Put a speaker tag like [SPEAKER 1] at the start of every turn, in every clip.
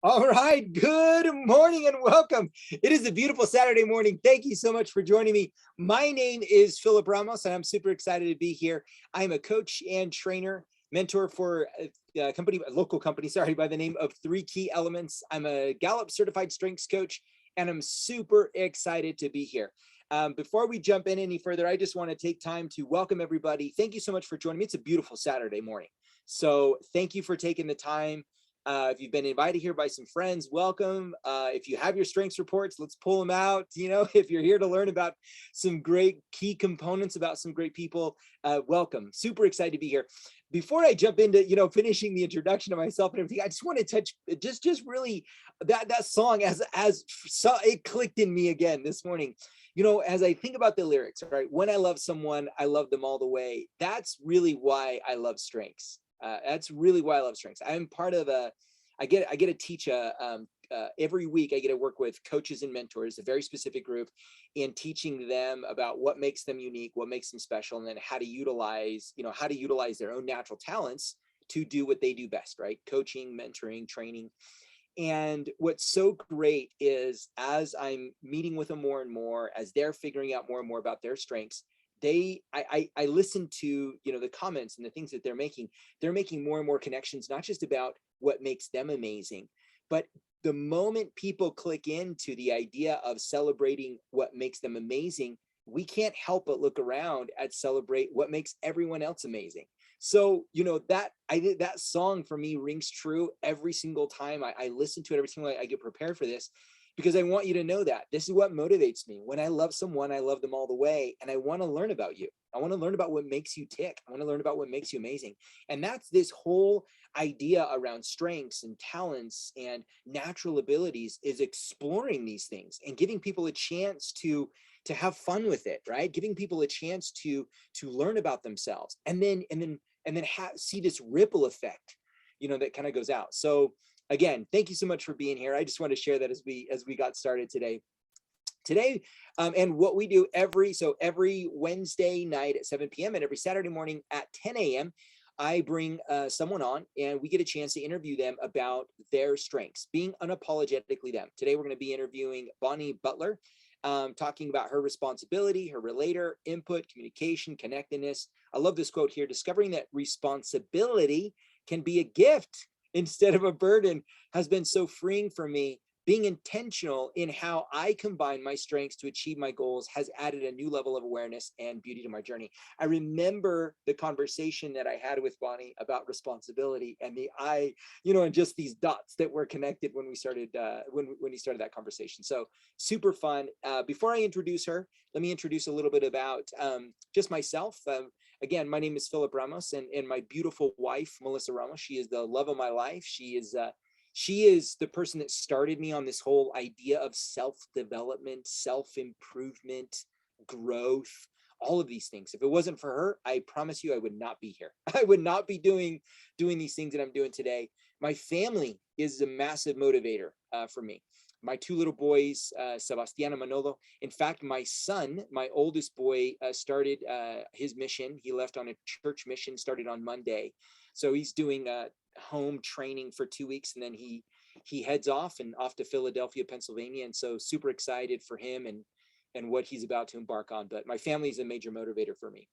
[SPEAKER 1] All right, good morning and welcome. It is a beautiful Saturday morning. Thank you so much for joining me. My name is Philip Ramos, and I'm super excited to be here. I'm a coach and trainer, mentor for a local company, sorry, by the name of Three Key Elements. I'm a Gallup certified strengths coach, and I'm super excited to be here. Before we jump in any further, I just want to take time to welcome everybody. Thank you so much for joining me. It's a beautiful Saturday morning. So thank you for taking the time. If you've been invited here by some friends, welcome. If you have your strengths reports, let's pull them out. If you're here to learn about some great key components about some great people, welcome. Super excited to be here. Before I jump into, finishing the introduction of myself and everything, I just want to touch just really that song as so it clicked in me again this morning. As I think about the lyrics, right? When I love someone, I love them all the way. That's really why I love strengths. That's really why I love strengths. I'm part of I get to teach every week. I get to work with coaches and mentors, a very specific group, in teaching them about what makes them unique, what makes them special, and then how to utilize their own natural talents to do what they do best, right? Coaching, mentoring, training. And what's so great is as I'm meeting with them more and more, as they're figuring out more and more about their strengths, I listen to the comments and the things that they're making more and more connections, not just about what makes them amazing, but the moment people click into the idea of celebrating what makes them amazing, we can't help but look around at celebrate what makes everyone else amazing. So that song for me rings true every single time I listen to it, every single time I get prepared for this, because I want you to know that this is what motivates me. When I love someone, I love them all the way. And I want to learn about you. I want to learn about what makes you tick. I want to learn about what makes you amazing. And that's this whole idea around strengths and talents and natural abilities, is exploring these things and giving people a chance to have fun with it, right? Giving people a chance to learn about themselves, and then see this ripple effect, that kind of goes out. So again, thank you so much for being here. I just want to share that as we got started today. And what we do every Wednesday night at 7 p.m. and every Saturday morning at 10 a.m. I bring someone on and we get a chance to interview them about their strengths, being unapologetically them. Today, we're going to be interviewing Bonnie Butler, talking about her responsibility, her relator, input, communication, connectedness. I love this quote here: discovering that responsibility can be a gift instead of a burden has been so freeing for me. Being intentional in how I combine my strengths to achieve my goals has added a new level of awareness and beauty to my journey. I remember the conversation that I had with Bonnie about responsibility and and just these dots that were connected when we started when he started that conversation. So super fun. Before I introduce her, let me introduce a little bit about just myself. Again, my name is Philip Ramos, and my beautiful wife, Melissa Ramos, she is the love of my life. She is the person that started me on this whole idea of self-development, self-improvement, growth, all of these things. If it wasn't for her, I promise you I would not be here. I would not be doing these things that I'm doing today. My family is a massive motivator for me. My two little boys, Sebastian and Manolo. In fact, my son, my oldest boy, started his mission. He left on a church mission, started on Monday. So he's doing home training for 2 weeks, and then he heads off to Philadelphia, Pennsylvania. And so super excited for him and what he's about to embark on. But my family is a major motivator for me.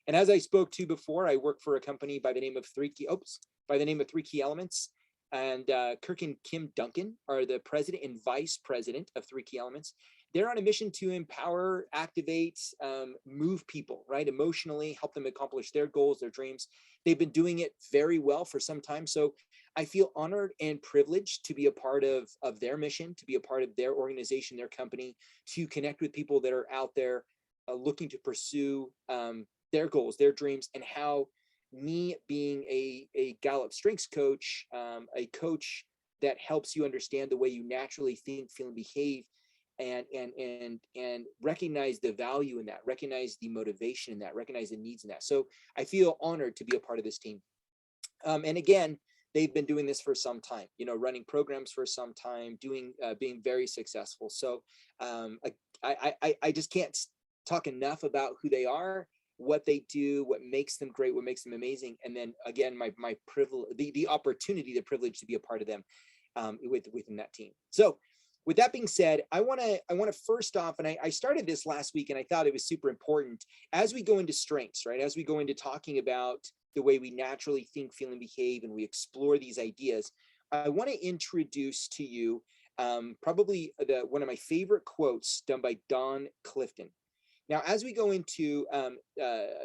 [SPEAKER 1] And as I spoke to before, I work for a company by the name of Three Key Elements. And Kirk and Kim Duncan are the president and vice president of Three Key Elements. They're on a mission to empower, activate, move people, right? Emotionally, help them accomplish their goals, their dreams. They've been doing it very well for some time. So I feel honored and privileged to be a part of their mission, to be a part of their organization, their company, to connect with people that are out there looking to pursue their goals, their dreams, and how me being a Gallup strengths coach, a coach that helps you understand the way you naturally think, feel, and behave, and recognize the value in that, recognize the motivation in that, recognize the needs in that. So I feel honored to be a part of this team. And again, they've been doing this for some time, running programs for some time, being very successful. So I just can't talk enough about who they are, what they do, what makes them great, what makes them amazing. And then again, my privilege, the opportunity, the privilege to be a part of them. within that team. So with that being said, I want to first off, and I started this last week and I thought it was super important as we go into strengths, right? As we go into talking about the way we naturally think, feel, and behave, and we explore these ideas, I want to introduce to you probably one of my favorite quotes done by Don Clifton. Now, as we go into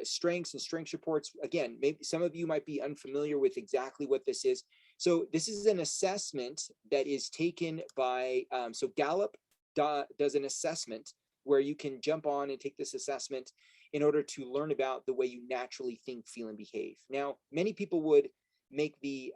[SPEAKER 1] strengths and strengths reports, again, maybe some of you might be unfamiliar with exactly what this is. So this is an assessment that is taken by, so Gallup does an assessment where you can jump on and take this assessment in order to learn about the way you naturally think, feel, and behave. Now, many people would make the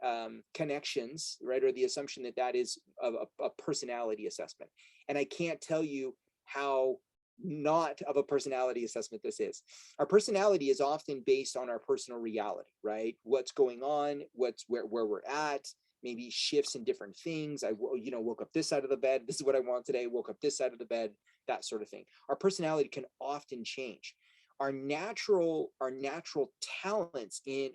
[SPEAKER 1] connections, right, or the assumption that that is a personality assessment. And I can't tell you how not of a personality assessment this is. Our personality is often based on our personal reality, right? What's going on, what's where we're at, maybe shifts in different things. I woke up this side of the bed, this is what I want today, woke up this side of the bed, that sort of thing. Our personality can often change. Our natural talents in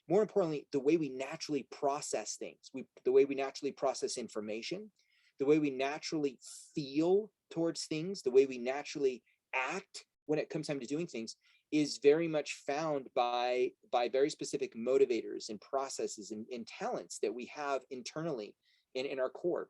[SPEAKER 1] more importantly, the way we naturally process things, the way we naturally process information, the way we naturally feel towards things, the way we naturally act when it comes time to doing things is very much found by very specific motivators and processes and talents that we have internally in our core.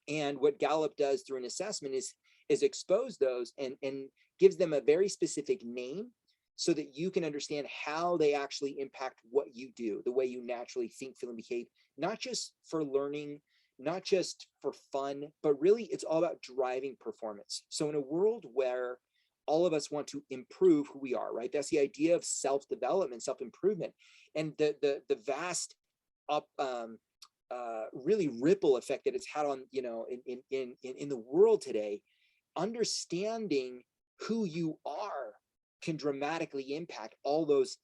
[SPEAKER 1] And what Gallup does through an assessment is expose those and gives them a very specific name so that you can understand how they actually impact what you do, the way you naturally think, feel, and behave, not just for learning, not just for fun, but really it's all about driving performance. So in a world where all of us want to improve who we are, right? That's the idea of self-development, self-improvement, and the vast really ripple effect that it's had on, in the world today. Understanding who you are can dramatically impact all those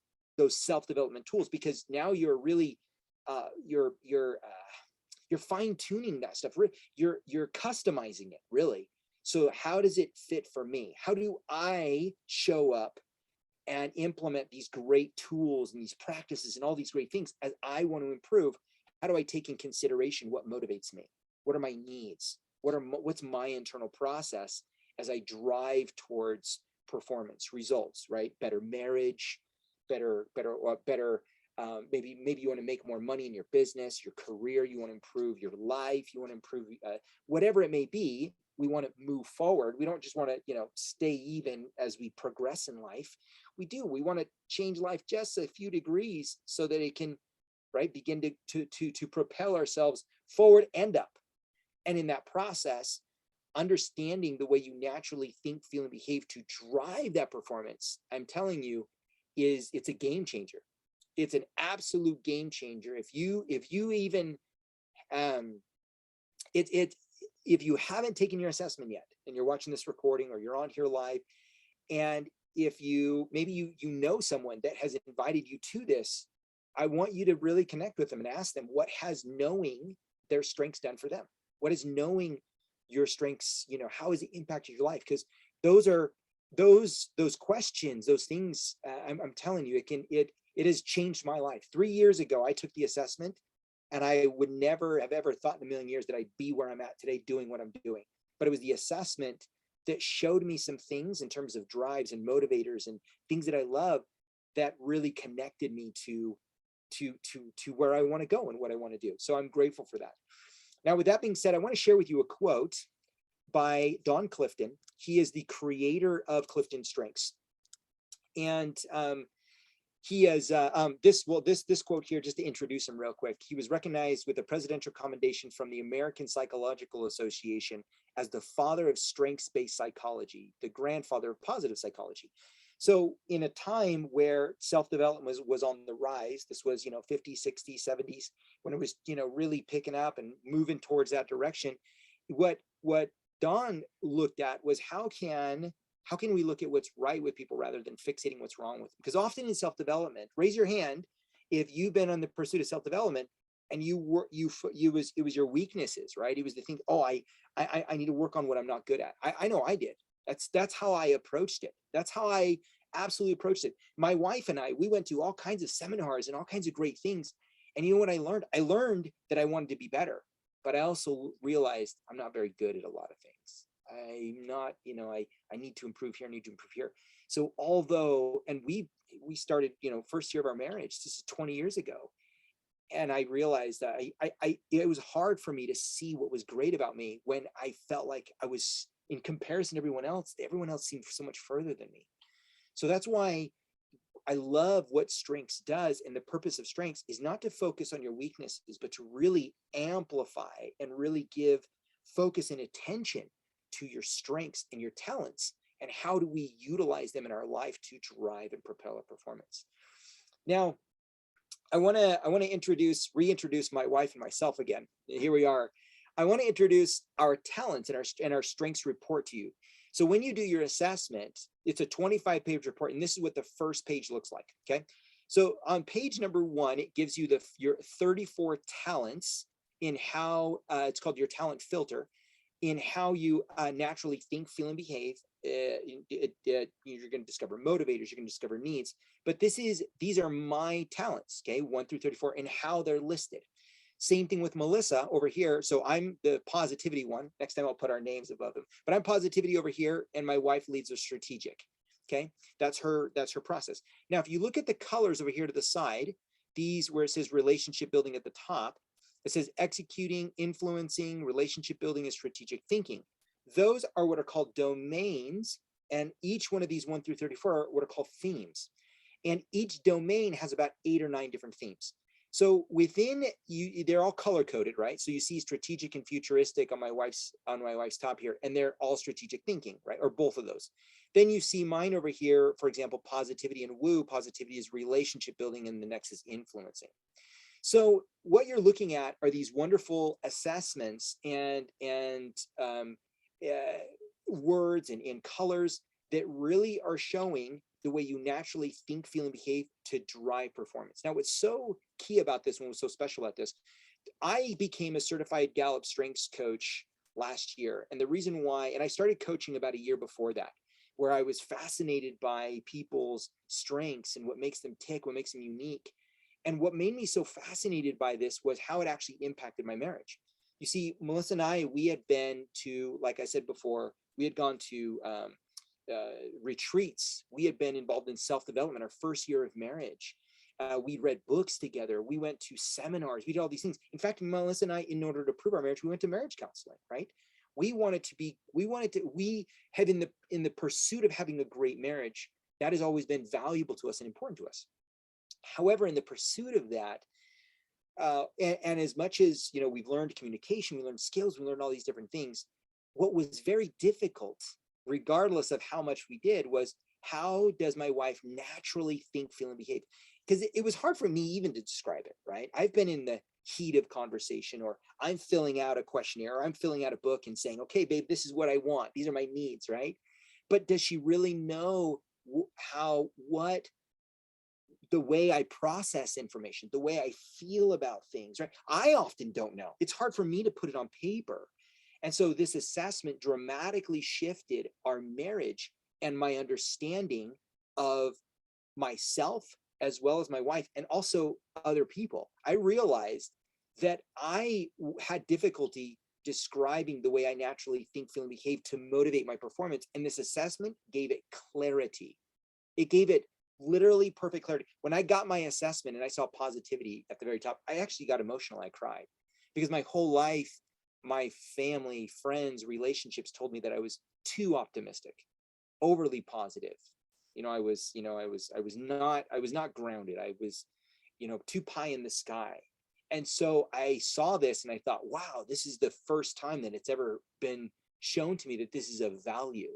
[SPEAKER 1] self-development tools, because now you're really you're fine-tuning that stuff. You're customizing it, really. So how does it fit for me? How do I show up and implement these great tools and these practices and all these great things as I want to improve? How do I take in consideration what motivates me? What are my needs? What's my internal process as I drive towards performance results, right? Better marriage, better maybe you want to make more money in your business, your career, you want to improve your life, you want to improve whatever it may be. We want to move forward. We don't just want to, stay even as we progress in life. We want to change life just a few degrees so that it can, right, begin to propel ourselves forward and up. And in that process, understanding the way you naturally think, feel, and behave to drive that performance, I'm telling you, it's a game changer. It's an absolute game changer. If you even if you haven't taken your assessment yet and you're watching this recording or you're on here live, and if maybe you know someone that has invited you to this, I want you to really connect with them and ask them, what has knowing their strengths done for them? What is knowing your strengths, how has it impacted your life? Because those questions, those things, I'm telling you, it has changed my life. 3 years ago, I took the assessment, and I would never have ever thought in a million years that I'd be where I'm at today doing what I'm doing. But it was the assessment that showed me some things in terms of drives and motivators and things that I love that really connected me to where I want to go and what I want to do. So I'm grateful for that. Now, with that being said, I want to share with you a quote by Don Clifton. He is the creator of Clifton Strengths. And he has this quote here, just to introduce him real quick. He was recognized with a presidential commendation from the American Psychological Association as the father of strengths-based psychology, the grandfather of positive psychology. So in a time where self-development was on the rise, this was, 50s, 60s, 70s, when it was, really picking up and moving towards that direction, what Don looked at was how can we look at what's right with people rather than fixating what's wrong with them? Because often in self-development, raise your hand if you've been on the pursuit of self-development and it was your weaknesses, right? It was the thing, I need to work on what I'm not good at. I know I did. That's how I approached it. That's how I absolutely approached it. My wife and I, we went to all kinds of seminars and all kinds of great things. And you know what I learned? I learned that I wanted to be better. but I also realized I'm not very good at a lot of things. I'm not, I need to improve here, I need to improve here. So although, and we started, first year of our marriage, this is 20 years ago. And I realized that it was hard for me to see what was great about me when I felt like I was, in comparison to everyone else seemed so much further than me. So that's why I love what strengths does. And the purpose of strengths is not to focus on your weaknesses, but to really amplify and really give focus and attention to your strengths and your talents. And how do we utilize them in our life to drive and propel our performance? Now, I want to reintroduce my wife and myself again. Here we are. I want to introduce our talents and our strengths report to you. So when you do your assessment, it's a 25-page report, and this is what the first page looks like. Okay. So on page number 1, it gives you your 34 talents in how it's called your talent filter, in how you naturally think, feel, and behave. You're going to discover motivators, you're going to discover needs, but these are my talents, okay, 1 through 34, and how they're listed. Same thing with Melissa over here. So I'm the positivity one. Next time I'll put our names above them, but I'm positivity over here, and my wife leads a strategic. Okay, that's her process. Now, if you look at the colors over here to the side, these where it says relationship building at the top, it says executing, influencing, relationship building, and strategic thinking. Those are what are called domains, and each one of these 1 through 34 are what are called themes. And each domain has about 8 or 9 different themes. So within you, they're all color coded, right? So you see strategic and futuristic on my wife's top here, and they're all strategic thinking, right? Or both of those. Then you see mine over here, for example, positivity and woo. Positivity is relationship building, and the next is influencing. So what you're looking at are these wonderful assessments and words and colors that really are showing the way you naturally think, feel, and behave to drive performance. Now, what's so key about this, and what's so special about this, I became a certified Gallup strengths coach last year. And the reason why, and I started coaching about a year before that, where I was fascinated by people's strengths and what makes them tick, what makes them unique. And what made me so fascinated by this was how it actually impacted my marriage. You see, Melissa and I, we had been to, like I said before, we had gone to retreats. We had been involved in self-development our first year of marriage. We read books together. We went to seminars. We did all these things. In fact, Melissa and I, in order to prove our marriage, we went to marriage counseling, right? We have in the pursuit of having a great marriage, that has always been valuable to us and important to us. However, in the pursuit of that, and as much as, we've learned communication, we learned skills, we learned all these different things, what was very difficult, regardless of how much we did, was how does my wife naturally think, feel, and behave? Because it was hard for me even to describe it, right? I've been in the heat of conversation, or I'm filling out a questionnaire, or I'm filling out a book and saying, okay, babe, this is what I want. These are my needs, right? But does she really know the way I process information, the way I feel about things, right? I often don't know. It's hard for me to put it on paper. And so this assessment dramatically shifted our marriage and my understanding of myself, as well as my wife, and also other people. I realized that I had difficulty describing the way I naturally think, feel, and behave to motivate my performance. And this assessment gave it clarity. It gave it literally perfect clarity. When I got my assessment and I saw positivity at the very top, I actually got emotional. I cried, because my whole life, my family, friends, relationships told me that I was too optimistic, overly positive. I was not grounded. I was, too pie in the sky. And so I saw this and I thought, wow, this is the first time that it's ever been shown to me that this is of value.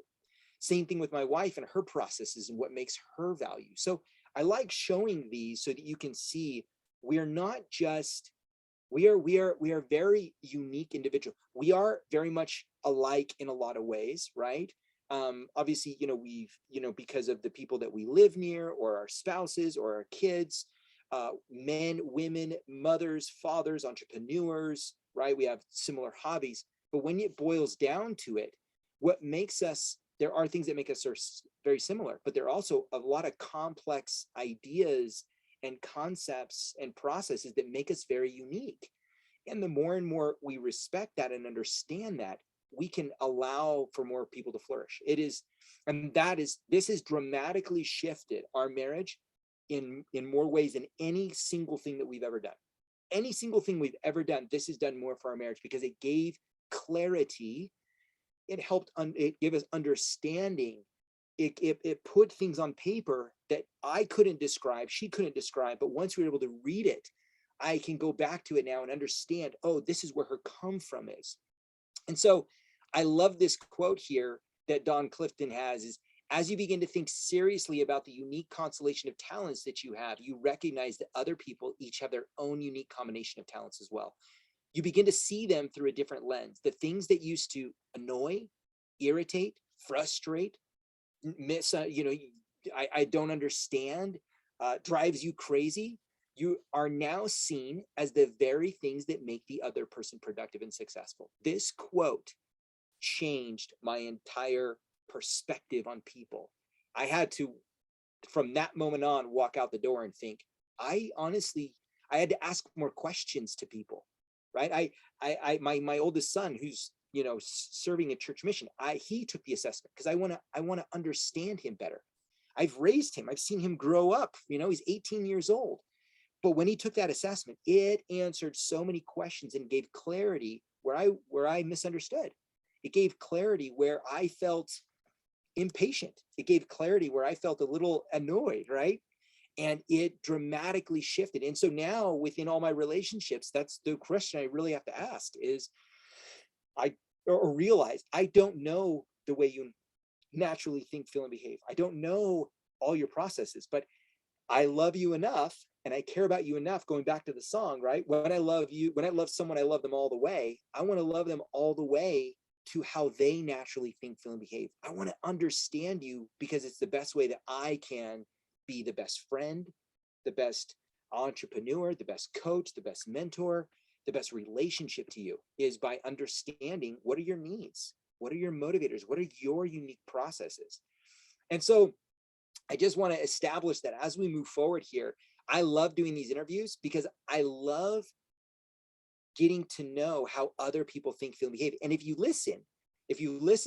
[SPEAKER 1] Same thing with my wife and her processes and what makes her value. So I like showing these so that you can see we are very unique individuals. We are very much alike in a lot of ways, right? Obviously, because of the people that we live near, or our spouses, or our kids, men, women, mothers, fathers, entrepreneurs, right? We have similar hobbies. But when it boils down to it, there are things that make us very similar, but there are also a lot of complex ideas and concepts and processes that make us very unique. And the more and more we respect that and understand that, we can allow for more people to flourish. This has dramatically shifted our marriage in more ways than any single thing that we've ever done. Any single thing we've ever done, this has done more for our marriage because it gave clarity. It helped, it gave us understanding. It put things on paper that I couldn't describe, she couldn't describe, but once we were able to read it, I can go back to it now and understand, oh, this is where her come from is. And so I love this quote here that Don Clifton has is, as you begin to think seriously about the unique constellation of talents that you have, you recognize that other people each have their own unique combination of talents as well. You begin to see them through a different lens. The things that used to annoy, irritate, frustrate, I don't understand, drives you crazy, you are now seen as the very things that make the other person productive and successful. This quote changed my entire perspective on people. I had to, from that moment on, walk out the door and think, I had to ask more questions to people, right? My oldest son, who's serving in church mission, he took the assessment because I want to understand him better. I've raised him. I've seen him grow up. He's 18 years old. But when he took that assessment, it answered so many questions and gave clarity where I misunderstood. It gave clarity where I felt impatient. It gave clarity where I felt a little annoyed, right? And it dramatically shifted. And so now within all my relationships, that's the question I really have to ask is, realize I don't know the way you naturally think, feel, and behave. I don't know all your processes, but I love you enough and I care about you enough, going back to the song, right? When I love someone, I love them all the way. I want to love them all the way to how they naturally think, feel, and behave. I want to understand you because it's the best way that I can be the best friend, the best entrepreneur, the best coach, the best mentor, the best relationship to you is by understanding what are your needs, what are your motivators, what are your unique processes. And so I just want to establish that as we move forward here, I love doing these interviews because I love getting to know how other people think, feel, and behave. And if you listen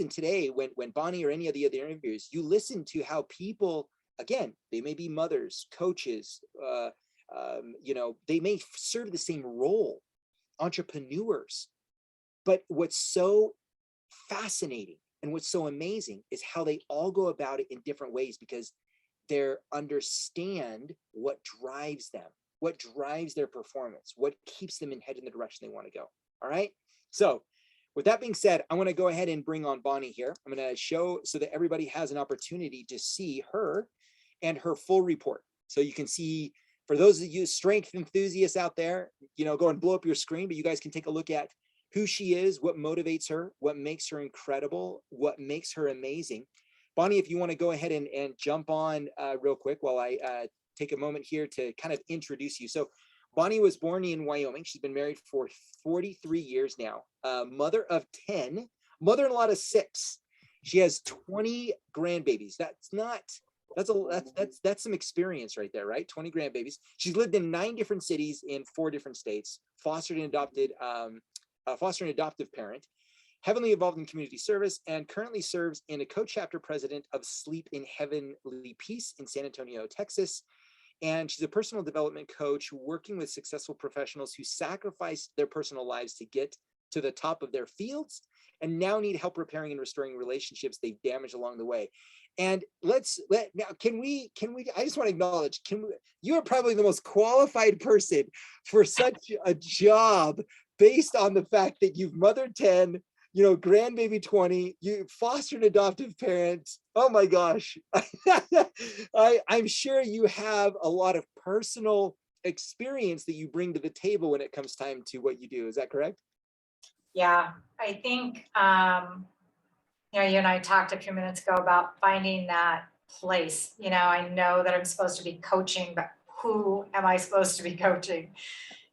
[SPEAKER 1] today, when Bonnie or any of the other interviews, you listen to how people, again, they may be mothers, coaches, they may serve the same role, entrepreneurs. But what's so fascinating and what's so amazing is how they all go about it in different ways because they understand what drives them, what drives their performance, what keeps them headed in the direction they want to go. All right. So with that being said, I want to go ahead and bring on Bonnie here. I'm going to show so that everybody has an opportunity to see her and her full report. So you can see, for those of you strength enthusiasts out there, go and blow up your screen, but you guys can take a look at who she is, what motivates her, what makes her incredible, what makes her amazing. Bonnie, if you want to go ahead and jump on real quick while I take a moment here to kind of introduce you. So Bonnie was born in Wyoming. She's been married for 43 years now, mother of 10, mother-in-law to 6. She has 20 grandbabies. That's some experience right there, right? 20 grandbabies. She's lived in 9 different cities in 4 different states, fostered and adopted, foster and adoptive parent, heavily involved in community service, and currently serves in a co-chapter president of Sleep in Heavenly Peace in San Antonio, Texas. And she's a personal development coach working with successful professionals who sacrifice their personal lives to get to the top of their fields and now need help repairing and restoring relationships they've damaged along the way. And I just want to acknowledge, you are probably the most qualified person for such a job based on the fact that you've mothered 10, grandbaby 20, you fostered adoptive parents. Oh my gosh. I'm sure you have a lot of personal experience that you bring to the table when it comes time to what you do. Is that correct?
[SPEAKER 2] Yeah, I think, you and I talked a few minutes ago about finding that place. I know that I'm supposed to be coaching, but who am I supposed to be coaching?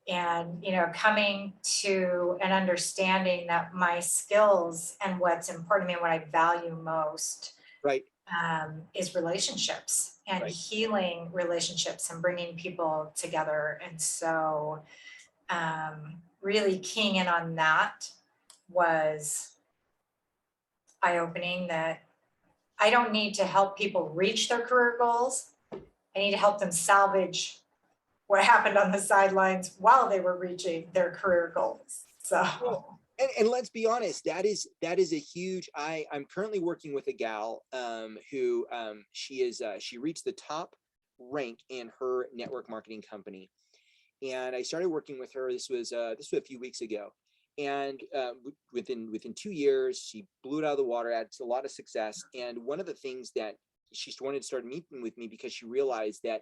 [SPEAKER 2] And, coming to an understanding that my skills and what's important to me and what I value most,
[SPEAKER 1] right,
[SPEAKER 2] is relationships and
[SPEAKER 1] right,
[SPEAKER 2] healing relationships and bringing people together. And so really keying in on that was eye-opening, that I don't need to help people reach their career goals. I need to help them salvage what happened on the sidelines while they were reaching their career goals. So,
[SPEAKER 1] Well, and let's be honest, that is a huge. I'm currently working with a gal who she reached the top rank in her network marketing company, and I started working with her. This was a few weeks ago, and within 2 years, she blew it out of the water, had a lot of success. And one of the things that she wanted to start meeting with me because she realized that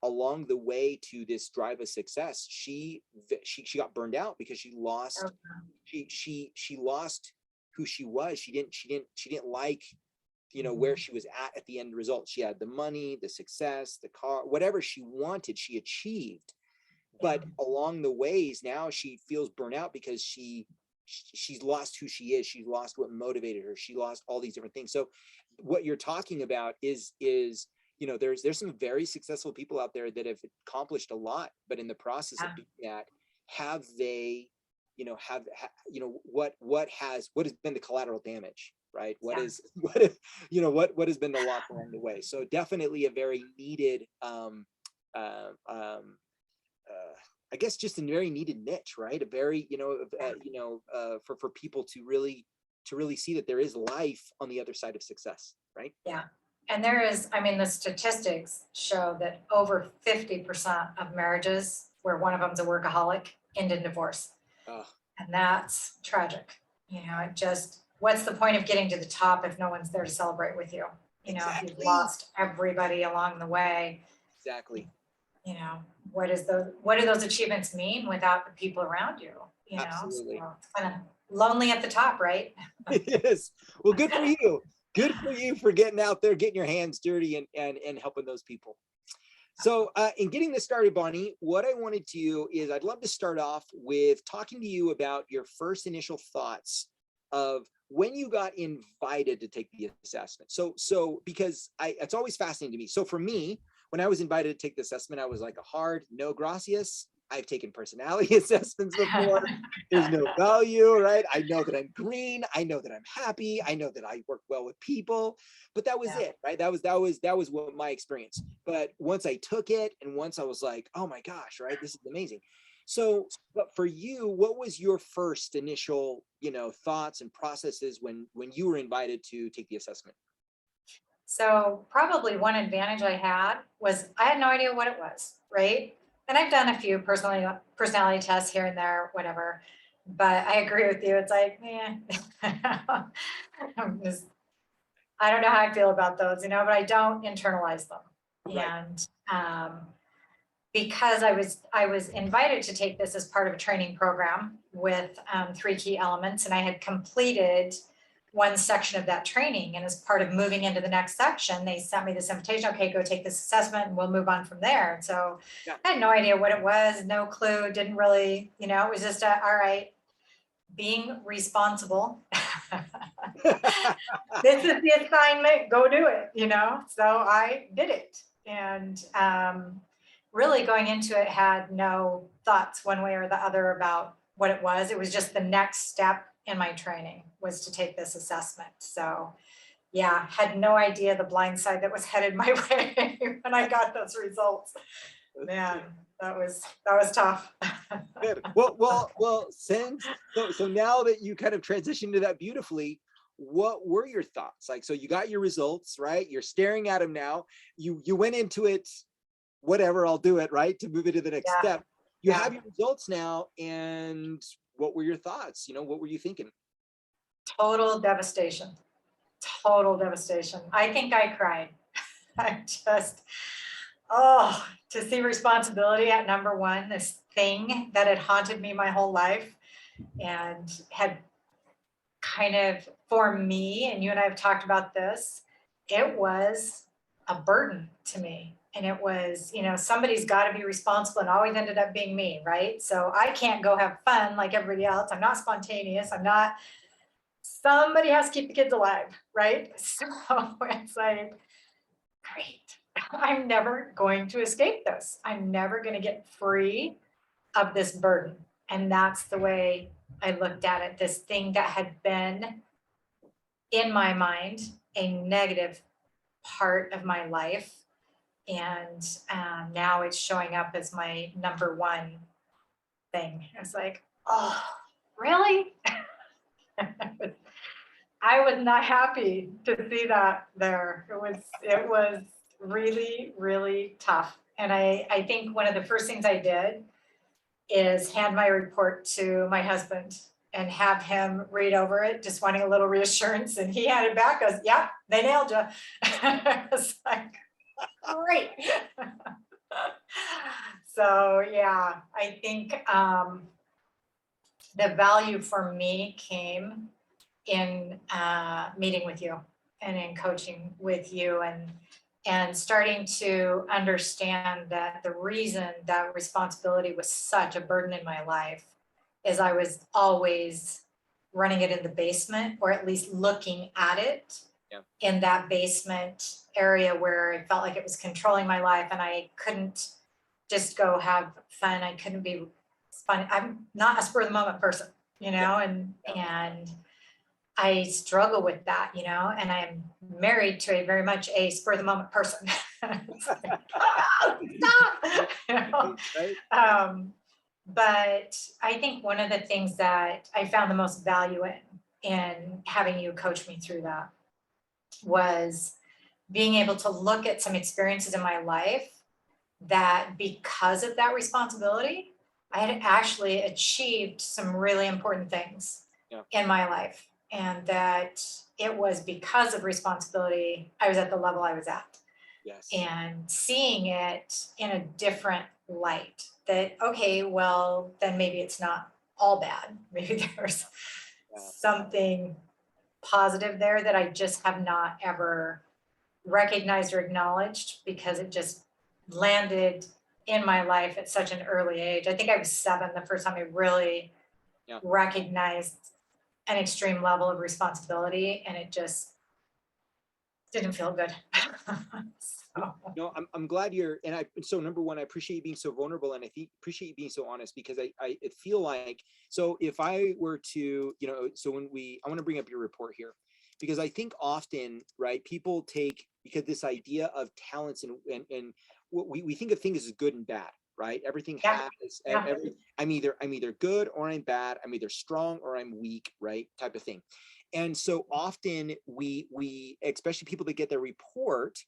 [SPEAKER 1] along the way to this drive of success, she got burned out because she lost she lost who she was. She didn't like where she was at the end result. She had the money, the success, the car, whatever she wanted, she achieved. But along the ways, now she feels burnout because she's lost who she is. She's lost what motivated her. She lost all these different things. So what you're talking about is there's some very successful people out there that have accomplished a lot, but in the process of doing that, have they what has been the collateral damage, right? What has been the loss along the way? So definitely a very needed I guess just a very needed niche, right? A very for people to really see that there is life on the other side of success, right?
[SPEAKER 2] yeah. And there is, I mean, the statistics show that over 50% of marriages where one of them's a workaholic end in divorce.
[SPEAKER 1] Oh,
[SPEAKER 2] And that's tragic. What's the point of getting to the top if no one's there to celebrate with you? If you've
[SPEAKER 1] exactly.
[SPEAKER 2] lost everybody along the way,
[SPEAKER 1] Exactly.
[SPEAKER 2] what do those achievements mean without the people around you?
[SPEAKER 1] Absolutely.
[SPEAKER 2] So it's kind of lonely at the top, right?
[SPEAKER 1] Yes. Well, good for you. Good for you for getting out there, getting your hands dirty and helping those people. So in getting this started, Bonnie, what I wanted to do is I'd love to start off with talking to you about your first initial thoughts of when you got invited to take the assessment. So because it's always fascinating to me. So for me, when I was invited to take the assessment, I was like a hard no gracias. I've taken personality assessments before. There's no value, right? I know that I'm green. I know that I'm happy. I know that I work well with people, but that was it, right? That was what my experience. But once I took it, and once I was like, oh my gosh, right? This is amazing. So, but for you, what was your first initial, thoughts and processes when you were invited to take the assessment?
[SPEAKER 2] So probably one advantage I had was I had no idea what it was, right? And I've done a few personality tests here and there, whatever. But I agree with you. It's like, I don't know how I feel about those, but I don't internalize them.
[SPEAKER 1] Right.
[SPEAKER 2] And because I was invited to take this as part of a training program with 3 key elements, and I had completed one section of that training. And as part of moving into the next section, they sent me this invitation, okay, go take this assessment and we'll move on from there. And so I had no idea what it was, no clue, didn't really, it was just all right, being responsible. This is the assignment, go do it, So I did it. And really going into it had no thoughts one way or the other about what it was. It was just the next step in my training was to take this assessment. So yeah, had no idea the blind side that was headed my way when I got those results. Man, that was tough.
[SPEAKER 1] Good. Well, so now that you kind of transitioned to that beautifully, what were your thoughts? Like, so you got your results, right? You're staring at them now. You went into it, whatever, I'll do it, right? To move into the next step. You have your results now, and what were your thoughts? What were you thinking?
[SPEAKER 2] Total devastation. Total devastation. I think I cried. I just, to see responsibility at number one, this thing that had haunted me my whole life and had kind of, for me, and you and I have talked about this, it was a burden to me. And it was, somebody's got to be responsible, and always ended up being me, right? So I can't go have fun like everybody else. I'm not spontaneous. Somebody has to keep the kids alive, right? So it's like, great. I'm never going to escape this. I'm never going to get free of this burden. And that's the way I looked at it. This thing that had been in my mind, a negative part of my life. And now it's showing up as my number one thing. It's like, oh, really? I was not happy to see that there. It was really, really tough. And I think one of the first things I did is hand my report to my husband and have him read over it, just wanting a little reassurance. And he handed it back, goes, yeah, they nailed you. I was like, great. So yeah, I think the value for me came in meeting with you and in coaching with you, and starting to understand that the reason that responsibility was such a burden in my life is I was always running it in the basement, or at least looking at it in that basement area where it felt like it was controlling my life, and I couldn't just go have fun. I couldn't be fun. I'm not a spur of the moment person, and I struggle with that, and I'm married to a very much a spur of the moment person. It's like, stop!
[SPEAKER 1] Right.
[SPEAKER 2] But I think one of the things that I found the most value in having you coach me through that was being able to look at some experiences in my life that, because of that responsibility, I had actually achieved some really important things in my life. And that it was because of responsibility, I was at the level I was at.
[SPEAKER 1] Yes.
[SPEAKER 2] And seeing it in a different light, that, okay, well, then maybe it's not all bad. Maybe there's something positive there that I just have not ever recognized or acknowledged, because it just landed in my life at such an early age. I think I was 7 the first time I really recognized an extreme level of responsibility, and it just didn't feel good. So.
[SPEAKER 1] No, I'm glad you're, so number one, I appreciate you being so vulnerable, and I appreciate you being so honest, because I feel like, so if I were to, so I want to bring up your report here, because I think often, right, people take, because this idea of talents and what we think of things as good and bad, right? Everything has, I'm either good or I'm bad. I'm either strong or I'm weak, right? Type of thing. And so often we, especially people that get their report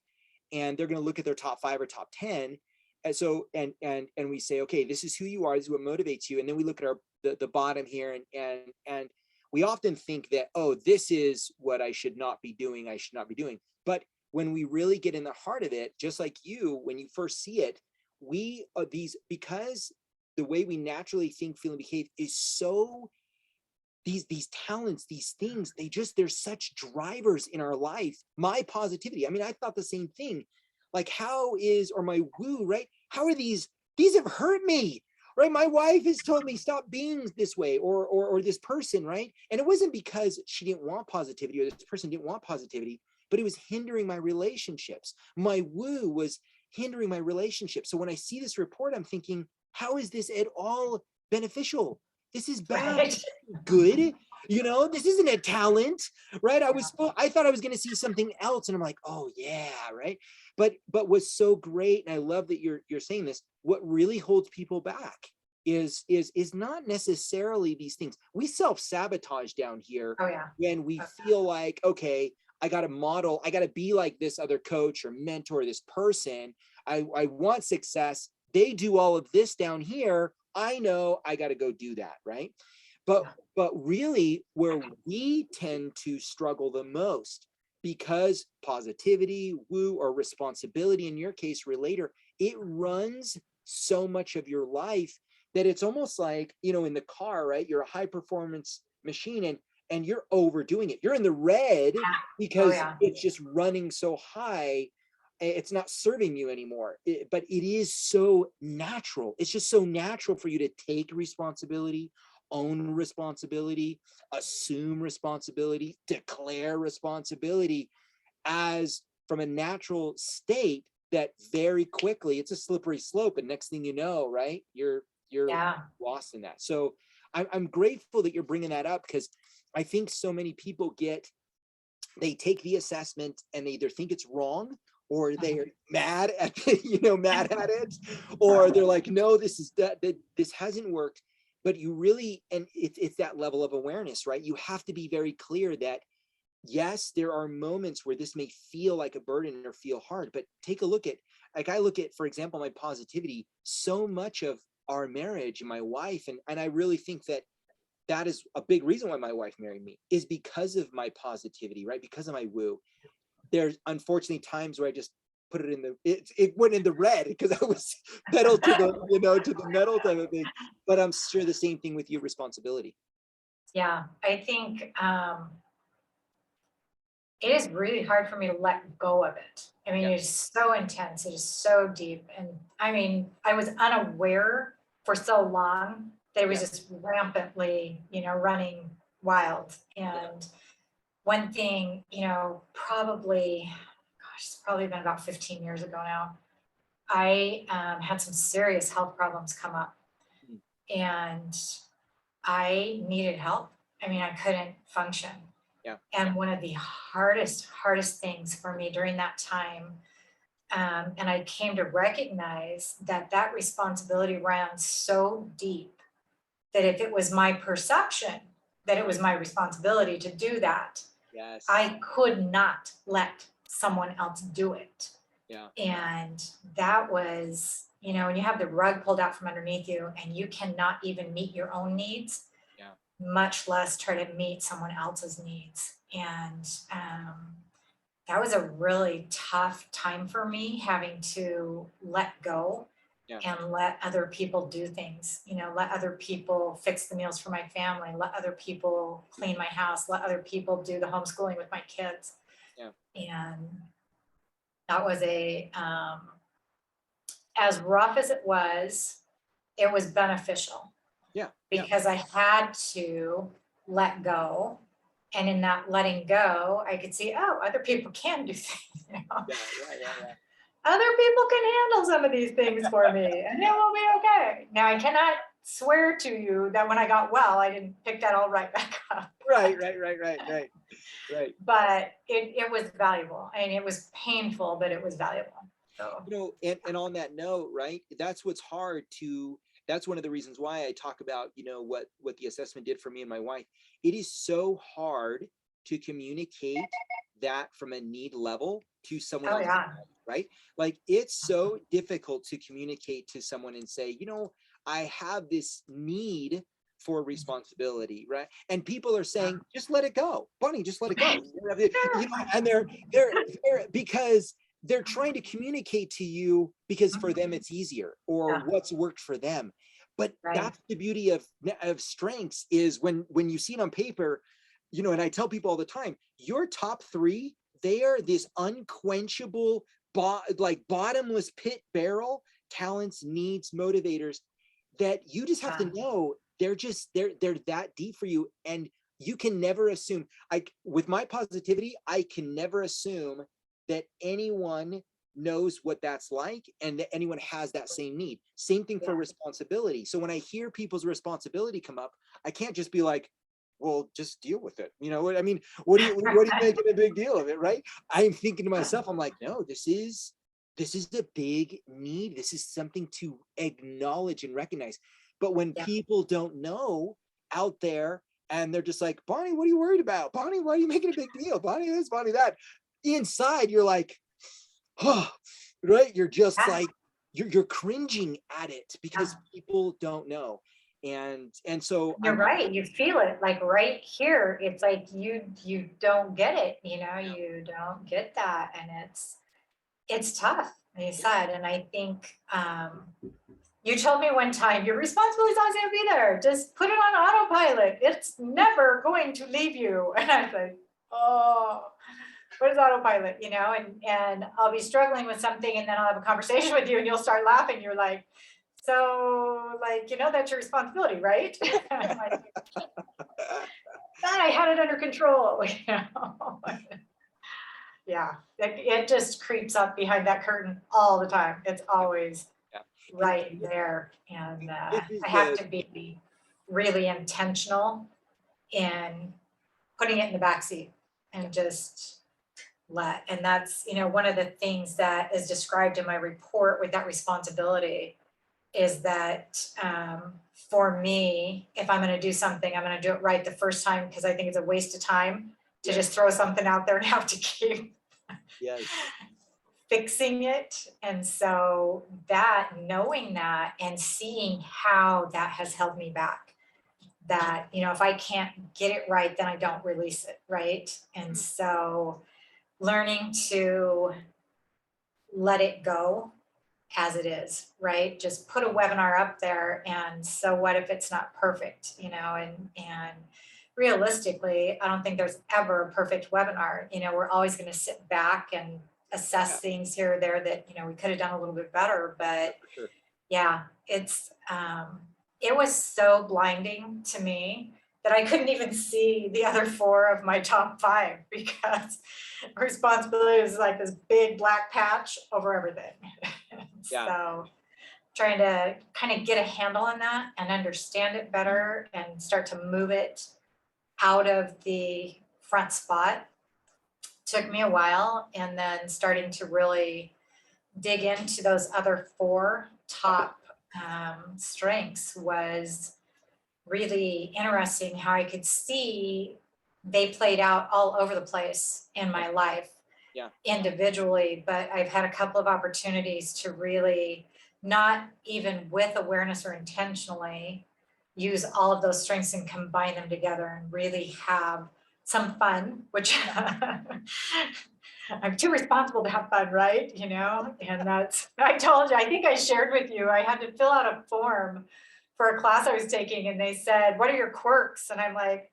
[SPEAKER 1] and they're going to look at their top 5 or top 10. And so, and we say, okay, this is who you are. This is what motivates you. And then we look at the bottom here, and we often think that, oh, this is what I should not be doing. I should not be doing. But when we really get in the heart of it, just like you, when you first see it, we are because the way we naturally think, feel, and behave is so, these talents, these things, they're such drivers in our life. My positivity, I mean, I thought the same thing. Like, or my woo, right? How are these have hurt me, right? My wife has told me stop being this way, or this person, right? And it wasn't because she didn't want positivity, or this person didn't want positivity, but it was hindering my relationships. My woo was hindering my relationship. So when I see this report, I'm thinking, how is this at all beneficial? This is bad.
[SPEAKER 2] Right.
[SPEAKER 1] Good. This isn't a talent, right? I thought I was going to see something else, and I'm like, oh yeah, right. But what's so great, and I love that you're saying this, what really holds people back is not necessarily these things. We self-sabotage down here when we feel like, okay, I got to model, I got to be like this other coach or mentor, this person. I want success. They do all of this down here. I know I got to go do that, right? But really, where we tend to struggle the most, because positivity, woo, or responsibility, in your case, relator, it runs so much of your life that it's almost like, in the car, right? You're a high performance machine, and you're overdoing it. You're in the red because it's just running so high. It's not serving you anymore. But it is so natural. It's just so natural for you to take responsibility, own responsibility, assume responsibility, declare responsibility, as from a natural state, that very quickly, it's a slippery slope. And next thing you know, right, you're You're
[SPEAKER 2] Yeah.
[SPEAKER 1] lost in that. So I'm grateful that you're bringing that up, because I think so many people they take the assessment and they either think it's wrong, or they're mad at mad at it, or they're like, no, this hasn't worked. But you really, and it's that level of awareness, right? You have to be very clear that yes, there are moments where this may feel like a burden or feel hard, but take a look at, like, I look at, for example, my positivity. So much of our marriage and my wife, and I really think that is a big reason why my wife married me, is because of my positivity, right? Because of my woo. There's unfortunately times where I just put it in it went in the red because I was pedal to the metal type of thing. But I'm sure the same thing with you, responsibility.
[SPEAKER 2] Yeah, I think it is really hard for me to let go of it. I mean,
[SPEAKER 1] Yeah.
[SPEAKER 2] it's so intense, it is so deep. And I mean, I was unaware for so long that it was
[SPEAKER 1] Yeah.
[SPEAKER 2] just rampantly, running wild. And one thing, probably, gosh, it's probably been about 15 years ago now, I had some serious health problems come up,
[SPEAKER 1] Mm.
[SPEAKER 2] and I needed help. I mean, I couldn't function.
[SPEAKER 1] Yeah.
[SPEAKER 2] And one of the hardest things for me during that time, and I came to recognize that that responsibility ran so deep that if it was my perception that it was my responsibility to do that,
[SPEAKER 1] Yes.
[SPEAKER 2] I could not let someone else do it.
[SPEAKER 1] Yeah.
[SPEAKER 2] And that was, when you have the rug pulled out from underneath you and you cannot even meet your own needs,
[SPEAKER 1] Yeah.
[SPEAKER 2] much less try to meet someone else's needs. And that was a really tough time for me, having to let go
[SPEAKER 1] Yeah.
[SPEAKER 2] and let other people do things, let other people fix the meals for my family, let other people clean my house, let other people do the homeschooling with my kids.
[SPEAKER 1] Yeah.
[SPEAKER 2] And that was as rough as it was beneficial,
[SPEAKER 1] Yeah. Yeah.
[SPEAKER 2] because I had to let go. And in that letting go, I could see, oh, other people can do things.
[SPEAKER 1] Yeah.
[SPEAKER 2] Other people can handle some of these things for me and it will be okay. Now, I cannot swear to you that when I got well, I didn't pick that all right back up.
[SPEAKER 1] Right.
[SPEAKER 2] But it was valuable. I mean, it was painful, but it was valuable. So,
[SPEAKER 1] And on that note, right, that's what's hard to, that's one of the reasons why I talk about, what the assessment did for me and my wife. It is so hard to communicate that from a need level to someone
[SPEAKER 2] oh
[SPEAKER 1] else,
[SPEAKER 2] yeah.
[SPEAKER 1] right? Like, it's so difficult to communicate to someone and say, I have this need for responsibility, right? And people are saying, just let it go, Bunny, just let it go. And they're because they're trying to communicate to you because for them it's easier, or
[SPEAKER 2] Yeah.
[SPEAKER 1] what's worked for them. But
[SPEAKER 2] Right.
[SPEAKER 1] that's the beauty of strengths, is when you see it on paper, and I tell people all the time, your top three, they are this unquenchable, like bottomless pit barrel, talents, needs, motivators, that you just have to know they're that deep for you. And you can never assume, with my positivity, I can never assume that anyone knows what that's like and that anyone has that same need. Same thing for responsibility. So when I hear people's responsibility come up, I can't just be like, well, just deal with it. You know what I mean? What are you making a big deal of it, right? I'm thinking to myself, I'm like, no, this is a big need. This is something to acknowledge and recognize. But when people don't know out there, and they're just like, Bonnie, what are you worried about? Bonnie, why are you making a big deal? Bonnie this, Bonnie that. Inside, you're like, oh, right? You're just like, you're cringing at it because people don't know. And so
[SPEAKER 2] You're right. You feel it like right here. It's like you don't get it, you don't get that. And it's tough, like you said. And I think you told me one time, your responsibility is always going to be there. Just put it on autopilot. It's never going to leave you. And I was like, oh, what is autopilot? And I'll be struggling with something, and then I'll have a conversation with you and you'll start laughing. You're like, so like, that's your responsibility, right? I'm like, I had it under control. Yeah, it just creeps up behind that curtain all the time. It's always. right there. And
[SPEAKER 1] This is
[SPEAKER 2] I have
[SPEAKER 1] the
[SPEAKER 2] to be really intentional in putting it in the backseat and just and that's, one of the things that is described in my report with that responsibility is that for me, if I'm going to do something, I'm going to do it right the first time because I think it's a waste of time to
[SPEAKER 1] Yes.
[SPEAKER 2] just throw something out there and have to keep
[SPEAKER 1] Yes.
[SPEAKER 2] fixing it. And so that knowing that and seeing how that has held me back, that, if I can't get it right, then I don't release it. Right. And so learning to let it go as it is, right? Just put a webinar up there and so what if it's not perfect, and realistically, I don't think there's ever a perfect webinar. We're always going to sit back and assess things here or there that, we could have done a little bit better, but
[SPEAKER 1] For sure.
[SPEAKER 2] yeah, it was so blinding to me that I couldn't even see the other 4 of my top 5 because responsibility is like this big black patch over everything.
[SPEAKER 1] Yeah.
[SPEAKER 2] So trying to kind of get a handle on that and understand it better and start to move it out of the front spot took me a while, and then starting to really dig into those other 4 top strengths was really interesting how I could see they played out all over the place in my life
[SPEAKER 1] Yeah.
[SPEAKER 2] individually, but I've had a couple of opportunities to really not even with awareness or intentionally use all of those strengths and combine them together and really have some fun, which I'm too responsible to have fun, right? And that's, I told you, I think I shared with you, I had to fill out a form for a class I was taking and they said, what are your quirks? And I'm like,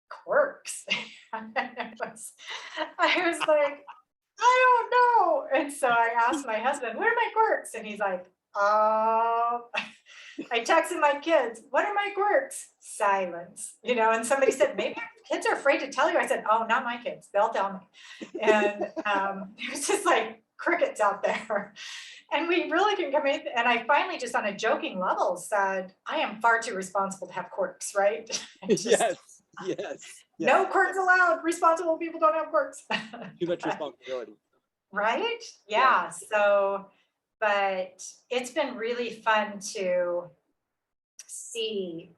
[SPEAKER 2] quirks? I was like, I don't know. And so I asked my husband, what are my quirks? And he's like, oh, I texted my kids, what are my quirks? Silence, and somebody said, maybe kids are afraid to tell you. I said, oh, not my kids. They'll tell me. And it was just like crickets out there. And we really can come in. And I finally just on a joking level said, I am far too responsible to have quirks, right?
[SPEAKER 1] Yes. Yes.
[SPEAKER 2] No quirks allowed. Responsible people don't have quirks.
[SPEAKER 1] Too much responsibility.
[SPEAKER 2] Right? Yeah. So, but it's been really fun to see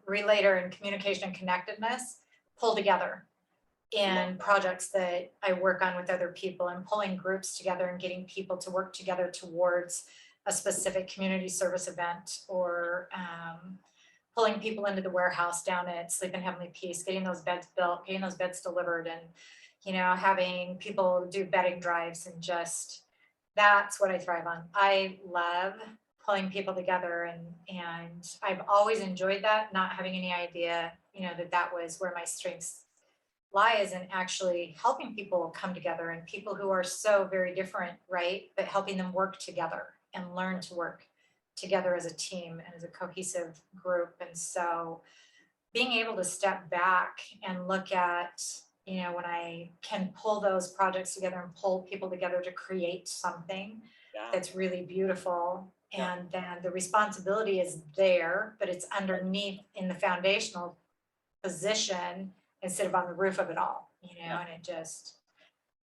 [SPEAKER 2] relator and communication and connectedness pull together in projects that I work on with other people and pulling groups together and getting people to work together towards a specific community service event or pulling people into the warehouse down at Sleep in Heavenly Peace, getting those beds built, getting those beds delivered, and having people do bedding drives, and just that's what I thrive on. I love pulling people together, and I've always enjoyed that, not having any idea, that was where my strengths lies, in actually helping people come together, and people who are so very different, right? But helping them work together and learn to work together as a team and as a cohesive group. And so being able to step back and look at, when I can pull those projects together and pull people together to create something that's really beautiful. And then the responsibility is there, but it's underneath in the foundational position instead of on the roof of it all, and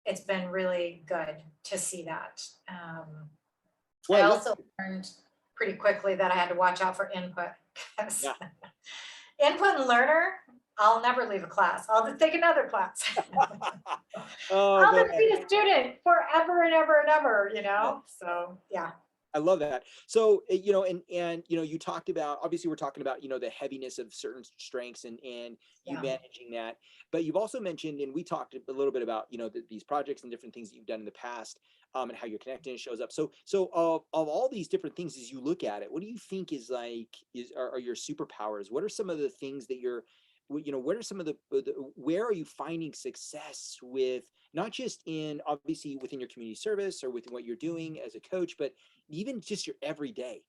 [SPEAKER 2] it's been really good to see that. I also learned pretty quickly that I had to watch out for input. Input and learner, I'll never leave a class. I'll just take another class. I'll just be a student forever and ever and ever, So yeah.
[SPEAKER 1] I love that. So, and you talked about, obviously we're talking about, the heaviness of certain strengths and you managing that, but you've also mentioned, and we talked a little bit about, these projects and different things that you've done in the past, and how your connecting shows up. So of all these different things, as you look at it, what do you think are your superpowers? What are some of the things that what are some of the where are you finding success with, not just in obviously within your community service or with what you're doing as a coach, but even just your everyday,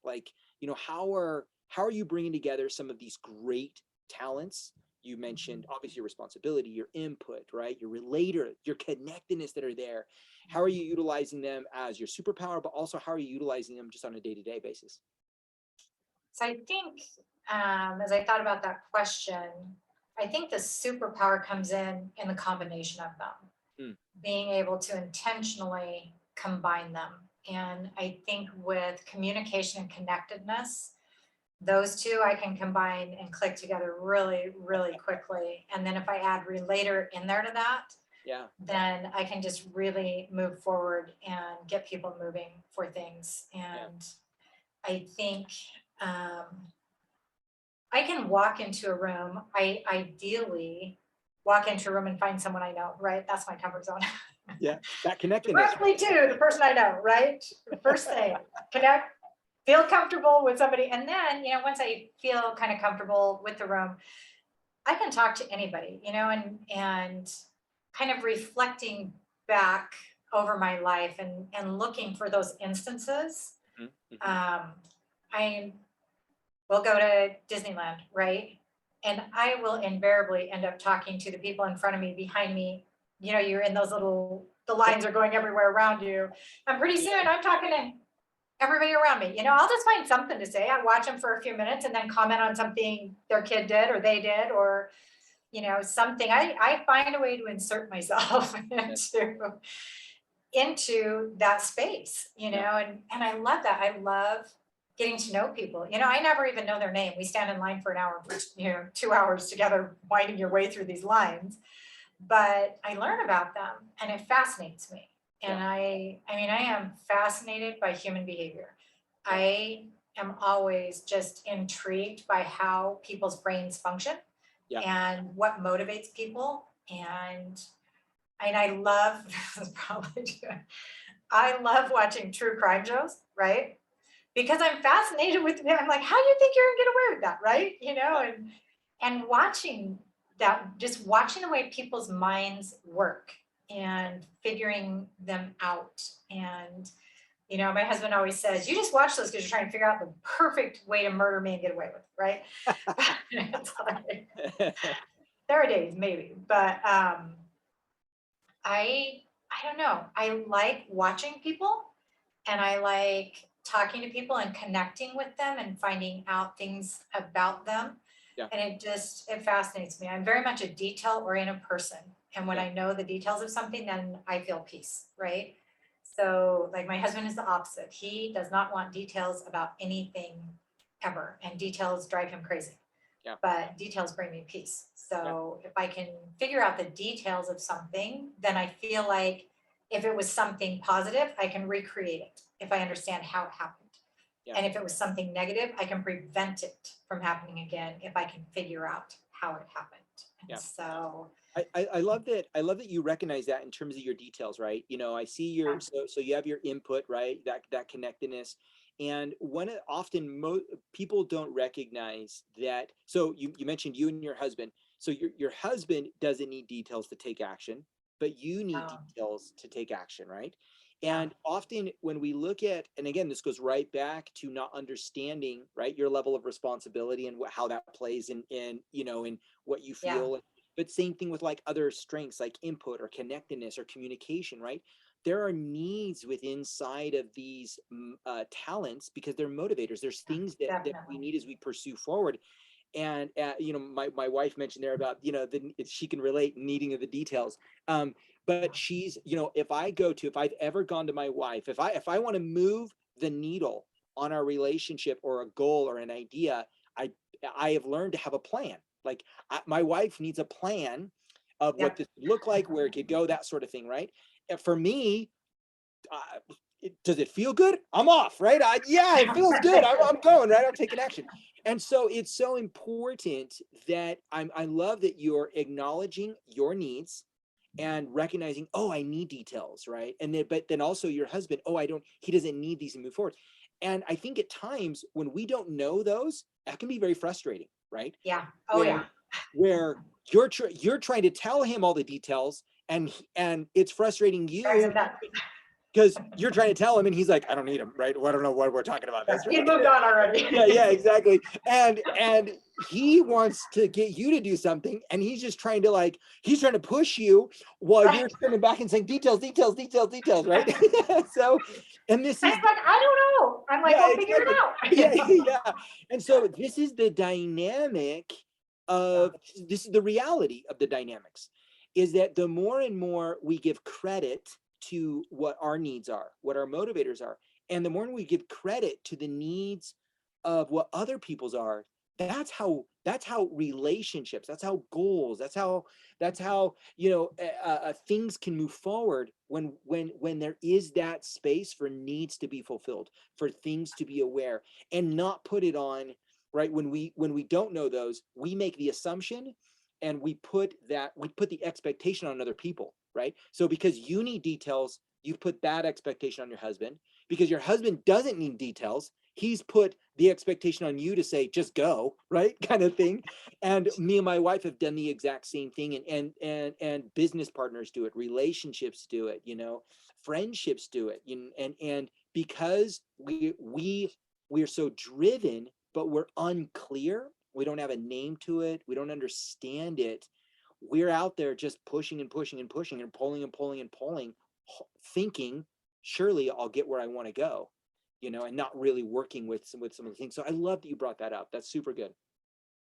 [SPEAKER 1] how are you bringing together some of these great talents You mentioned obviously your responsibility, your input, right? Your relator, your connectedness that are there. How are you utilizing them as your superpower, but also how are you utilizing them just on a day-to-day basis?
[SPEAKER 2] So I think, as I thought about that question, I think the superpower comes in the combination of them,
[SPEAKER 1] Mm,
[SPEAKER 2] being able to intentionally combine them. And I think with communication and connectedness, those two I can combine and click together really, really quickly. And then if I add relator in there to that,
[SPEAKER 1] yeah,
[SPEAKER 2] then I can just really move forward and get people moving for things.
[SPEAKER 1] yeah,
[SPEAKER 2] And I think um, I can walk into a room. I ideally walk into a room and find someone I know, right? That's my comfort zone.
[SPEAKER 1] yeah. That connectedness.
[SPEAKER 2] Directly to the person I know, right? First thing, connect, feel comfortable with somebody. And then, once I feel kind of comfortable with the room, I can talk to anybody, and kind of reflecting back over my life and looking for those instances.
[SPEAKER 1] Mhm, mhm.
[SPEAKER 2] Um, I will go to Disneyland, right? And I will invariably end up talking to the people in front of me, behind me. You're in those the lines are going everywhere around you. And pretty soon I'm talking to everybody around me. I'll just find something to say. I watch them for a few minutes and then comment on something their kid did or they did, or, something. I find a way to insert myself
[SPEAKER 1] Yeah,
[SPEAKER 2] into that space,
[SPEAKER 1] yeah,
[SPEAKER 2] and I love that. I love getting to know people. I never even know their name. We stand in line for an hour, for, 2 hours together, winding your way through these lines. But I learn about them and it fascinates me. And
[SPEAKER 1] yeah,
[SPEAKER 2] I am fascinated by human behavior.
[SPEAKER 1] yeah,
[SPEAKER 2] I am always just intrigued by how people's brains function
[SPEAKER 1] yeah.
[SPEAKER 2] and what motivates people. And I love, this is probably I love watching true crime shows, right? Because I'm fascinated with, I'm like, how do you think you're gonna get away with that, right? And watching that, just watching the way people's minds work and figuring them out. And my husband always says, you just watch those because you're trying to figure out the perfect way to murder me and get away with it, right? It's like, there are days maybe, but I I don't know. I like watching people and I like talking to people and connecting with them and finding out things about them.
[SPEAKER 1] Yeah,
[SPEAKER 2] And it fascinates me. I'm very much a detail oriented person. And when
[SPEAKER 1] yeah,
[SPEAKER 2] I know the details of something, then I feel peace, right? So like my husband is the opposite. He does not want details about anything ever. And details drive him crazy,
[SPEAKER 1] yeah,
[SPEAKER 2] but details bring me peace.
[SPEAKER 1] yeah,
[SPEAKER 2] So if I can figure out the details of something, then I feel like if it was something positive, I can recreate it if I understand how it happened.
[SPEAKER 1] yeah,
[SPEAKER 2] And if it was something negative, I can prevent it from happening again if I can figure out how it happened. And
[SPEAKER 1] yeah.
[SPEAKER 2] so,
[SPEAKER 1] I love that. I love that you recognize that in terms of your details, right? I see your,
[SPEAKER 2] yeah,
[SPEAKER 1] so you have your input, right? That connectedness. And often people don't recognize that. So you mentioned you and your husband. So your husband doesn't need details to take action, but you need
[SPEAKER 2] um,
[SPEAKER 1] details to take action, right?
[SPEAKER 2] yeah,
[SPEAKER 1] And often when we look at, and again, this goes right back to not understanding, right, your level of responsibility and how that plays in what you
[SPEAKER 2] yeah,
[SPEAKER 1] feel. But same thing with like other strengths like input or connectedness or communication, right? There are needs within inside of these talents because they're motivators. There's
[SPEAKER 2] yeah,
[SPEAKER 1] things that we
[SPEAKER 2] definitely.
[SPEAKER 1] need as we pursue forward. And my wife mentioned there about she can relate needing of the details. But she's if I've ever gone to my wife, if I want to move the needle on our relationship or a goal or an idea, I I have learned to have a plan. Like my wife needs a plan of what
[SPEAKER 2] Yep.
[SPEAKER 1] this would look like, where it could go, that sort of thing, right? And for me, does it feel good? I'm off, right? Yeah, it feels good. I'm going, right? I'm taking action. And so it's so important that I love that you're acknowledging your needs and recognizing, oh, I need details, right? And then, but then also your husband, oh, he doesn't need these to move forward. And I think at times when we don't know those, that can be very frustrating, right?
[SPEAKER 2] Yeah. Oh yeah.
[SPEAKER 1] Where where you're trying to tell him all the details and it's frustrating
[SPEAKER 2] Drives
[SPEAKER 1] you
[SPEAKER 2] him nuts.
[SPEAKER 1] because you're trying to tell him and he's like, I don't need him, right? Well, I don't know what we're talking about
[SPEAKER 2] Yeah,
[SPEAKER 1] this.
[SPEAKER 2] he moved on already.
[SPEAKER 1] Yeah, exactly. And he wants to get you to do something, and he's just trying to he's trying to push you while
[SPEAKER 2] Right.
[SPEAKER 1] you're turning back and saying details, details, details, details, right? So, and this
[SPEAKER 2] And
[SPEAKER 1] is
[SPEAKER 2] it's like, I don't know. I'm like,
[SPEAKER 1] yeah,
[SPEAKER 2] well, figure it
[SPEAKER 1] exactly.
[SPEAKER 2] out.
[SPEAKER 1] Yeah, yeah. And so this is the dynamic of this is the reality of the dynamics is that the more and more we give credit to what our needs are, what our motivators are, and the more we give credit to the needs of what other people's are, that's how relationships, that's how goals, that's how things can move forward when there is that space for needs to be fulfilled, for things to be aware, and not put it on right when we don't know those. We make the assumption, and we put the expectation on other people, right? So because you need details, you've put that expectation on your husband. Because your husband doesn't need details, he's put the expectation on you to say just go, right? Kind of thing. And me and my wife have done the exact same thing, and business partners do it, relationships do it, friendships do it, and because we're so driven, but we're unclear, we don't have a name to it, we don't understand it, we're out there just pushing and pushing and pushing and pulling and pulling and pulling, thinking surely I'll get where I want to go, and not really working with some of the things. So I love that you brought that up. That's super good.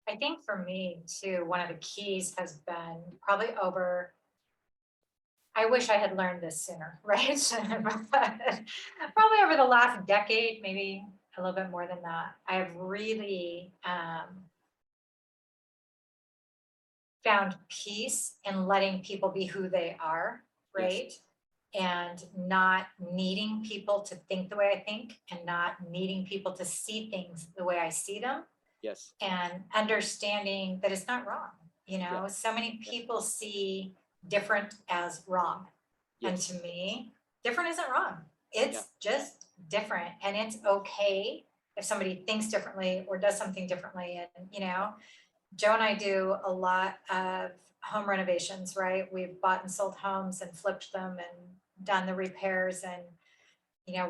[SPEAKER 2] I think for me too, one of the keys has been probably over, I wish I had learned this sooner, right? Probably over the last decade, maybe a little bit more than that. I have really found peace in letting people be who they are,
[SPEAKER 1] Yes.
[SPEAKER 2] right? And not needing people to think the way I think, and not needing people to see things the way I see them,
[SPEAKER 1] Yes.
[SPEAKER 2] and understanding that it's not wrong.
[SPEAKER 1] Yeah.
[SPEAKER 2] So many people see different as wrong. And
[SPEAKER 1] Yes.
[SPEAKER 2] to me, different isn't wrong.
[SPEAKER 1] Yeah.
[SPEAKER 2] It's just different. And it's okay if somebody thinks differently or does something differently. And, Joe and I do a lot of home renovations, right? We've bought and sold homes and flipped them and done the repairs. And,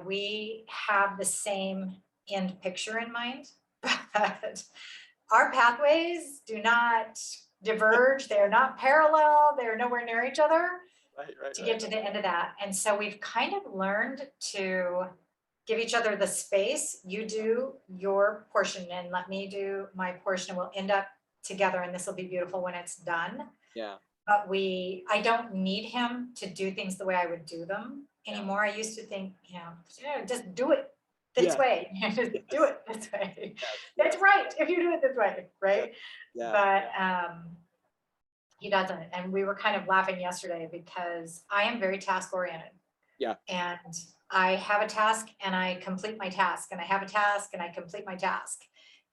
[SPEAKER 2] we have the same end picture in mind, but our pathways do not diverge. They are not parallel. They're nowhere near each other
[SPEAKER 1] Right.
[SPEAKER 2] to get to the end of that. And so we've kind of learned to give each other the space. You do your portion and let me do my portion, and we'll end up together, and this will be beautiful when it's done.
[SPEAKER 1] Yeah.
[SPEAKER 2] But I don't need him to do things the way I would do them anymore. I used to think, just do it this way. Just do it this way. It's right if you do it this way, right?
[SPEAKER 1] Yeah.
[SPEAKER 2] But he doesn't. And we were kind of laughing yesterday because I am very task oriented.
[SPEAKER 1] Yeah.
[SPEAKER 2] And I have a task and I complete my task, and I have a task and I complete my task.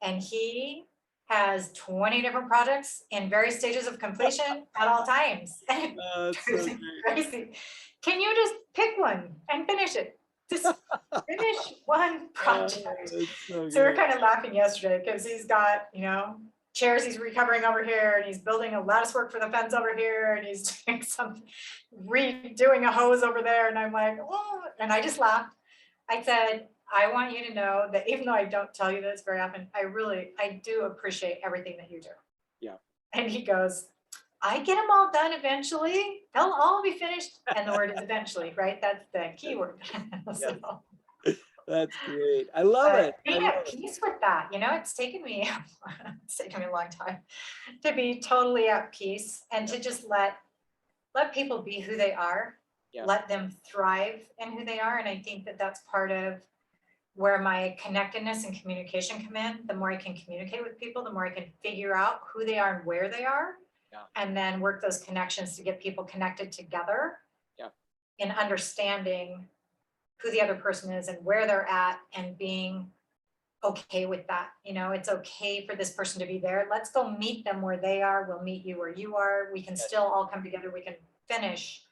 [SPEAKER 2] And he has 20 different projects in various stages of completion at all times.
[SPEAKER 1] That's so great.
[SPEAKER 2] Crazy. Can you just pick one and finish it? Just finish one project.
[SPEAKER 1] So
[SPEAKER 2] So we're kind of laughing yesterday because he's got, chairs he's recovering over here, and he's building a lattice work for the fence over here, and he's doing some redoing a hose over there. And I'm like, oh, and I just laughed. I said, I want you to know that even though I don't tell you this very often, I do appreciate everything that you do.
[SPEAKER 1] Yeah.
[SPEAKER 2] And he goes, I get them all done eventually. They'll all be finished. And the word is eventually, right? That's the key word. So,
[SPEAKER 1] That's great. I love it.
[SPEAKER 2] being at peace with that, it's taken me a long time to be totally at peace and to just let people be who they are, let them thrive in who they are. And I think that that's part of where my connectedness and communication come in. The more I can communicate with people, the more I can figure out who they are and where they are, and then work those connections to get people connected together in understanding who the other person is and where they're at, and being okay with that. It's okay for this person to be there. Let's go meet them where they are. We'll meet you where you are. We can still all come together. We can finish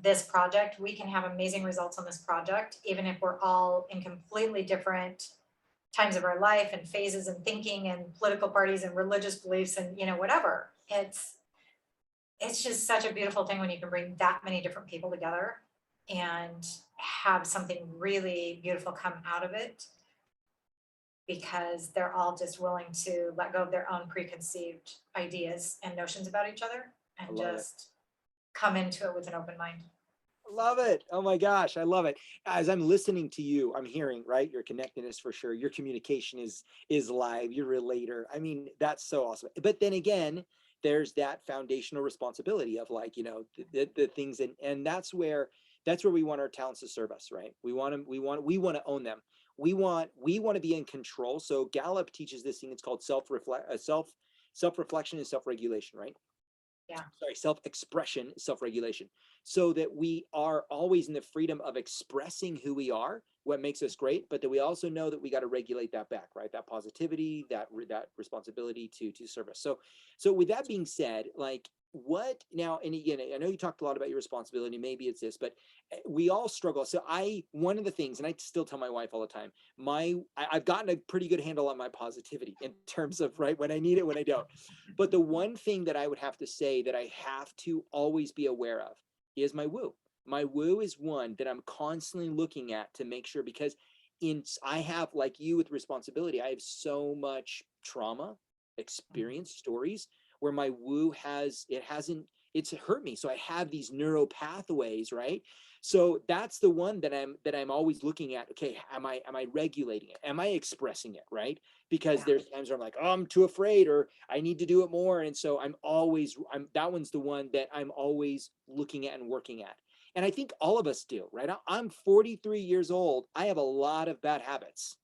[SPEAKER 2] this project. We can have amazing results on this project, even if we're all in completely different times of our life and phases and thinking and political parties and religious beliefs and, whatever. It's just such a beautiful thing when you can bring that many different people together and have something really beautiful come out of it. because they're all just willing to let go of their own preconceived ideas and notions about each other
[SPEAKER 1] I
[SPEAKER 2] and
[SPEAKER 1] love it.
[SPEAKER 2] just come into it with an open mind.
[SPEAKER 1] Love it. Oh my gosh, I love it. As I'm listening to you, I'm hearing, right, your connectedness for sure. Your communication is live. You're a relator. I mean, that's so awesome. But then again, there's that foundational responsibility of like, the things, and that's where we want our talents to serve us, right? We want to own them. We want to be in control. So Gallup teaches this thing. It's called self-reflection and self-regulation, right?
[SPEAKER 2] Yeah.
[SPEAKER 1] Sorry, self-expression, self-regulation, so that we are always in the freedom of expressing who we are, what makes us great, but that we also know that we got to regulate that back, right? That positivity, that responsibility to serve us. So with that being said, like what now, and again, I know you talked a lot about your responsibility, maybe it's this, but we all struggle. So one of the things, and I still tell my wife all the time, I've gotten a pretty good handle on my positivity in terms of, right, when I need it, when I don't. But the one thing that I would have to say that I have to always be aware of is my woo. My woo is one that I'm constantly looking at to make sure, because I have, like you with responsibility, I have so much trauma, experience, stories where my woo it's hurt me. So I have these neural pathways, right? So that's the one that I'm always looking at. Okay, am I regulating it? Am I expressing it, right? Because
[SPEAKER 2] Yeah.
[SPEAKER 1] there's times where I'm like, oh, I'm too afraid, or I need to do it more. And so that one's the one that I'm always looking at and working at. And I think all of us do, right? I'm 43 years old. I have a lot of bad habits,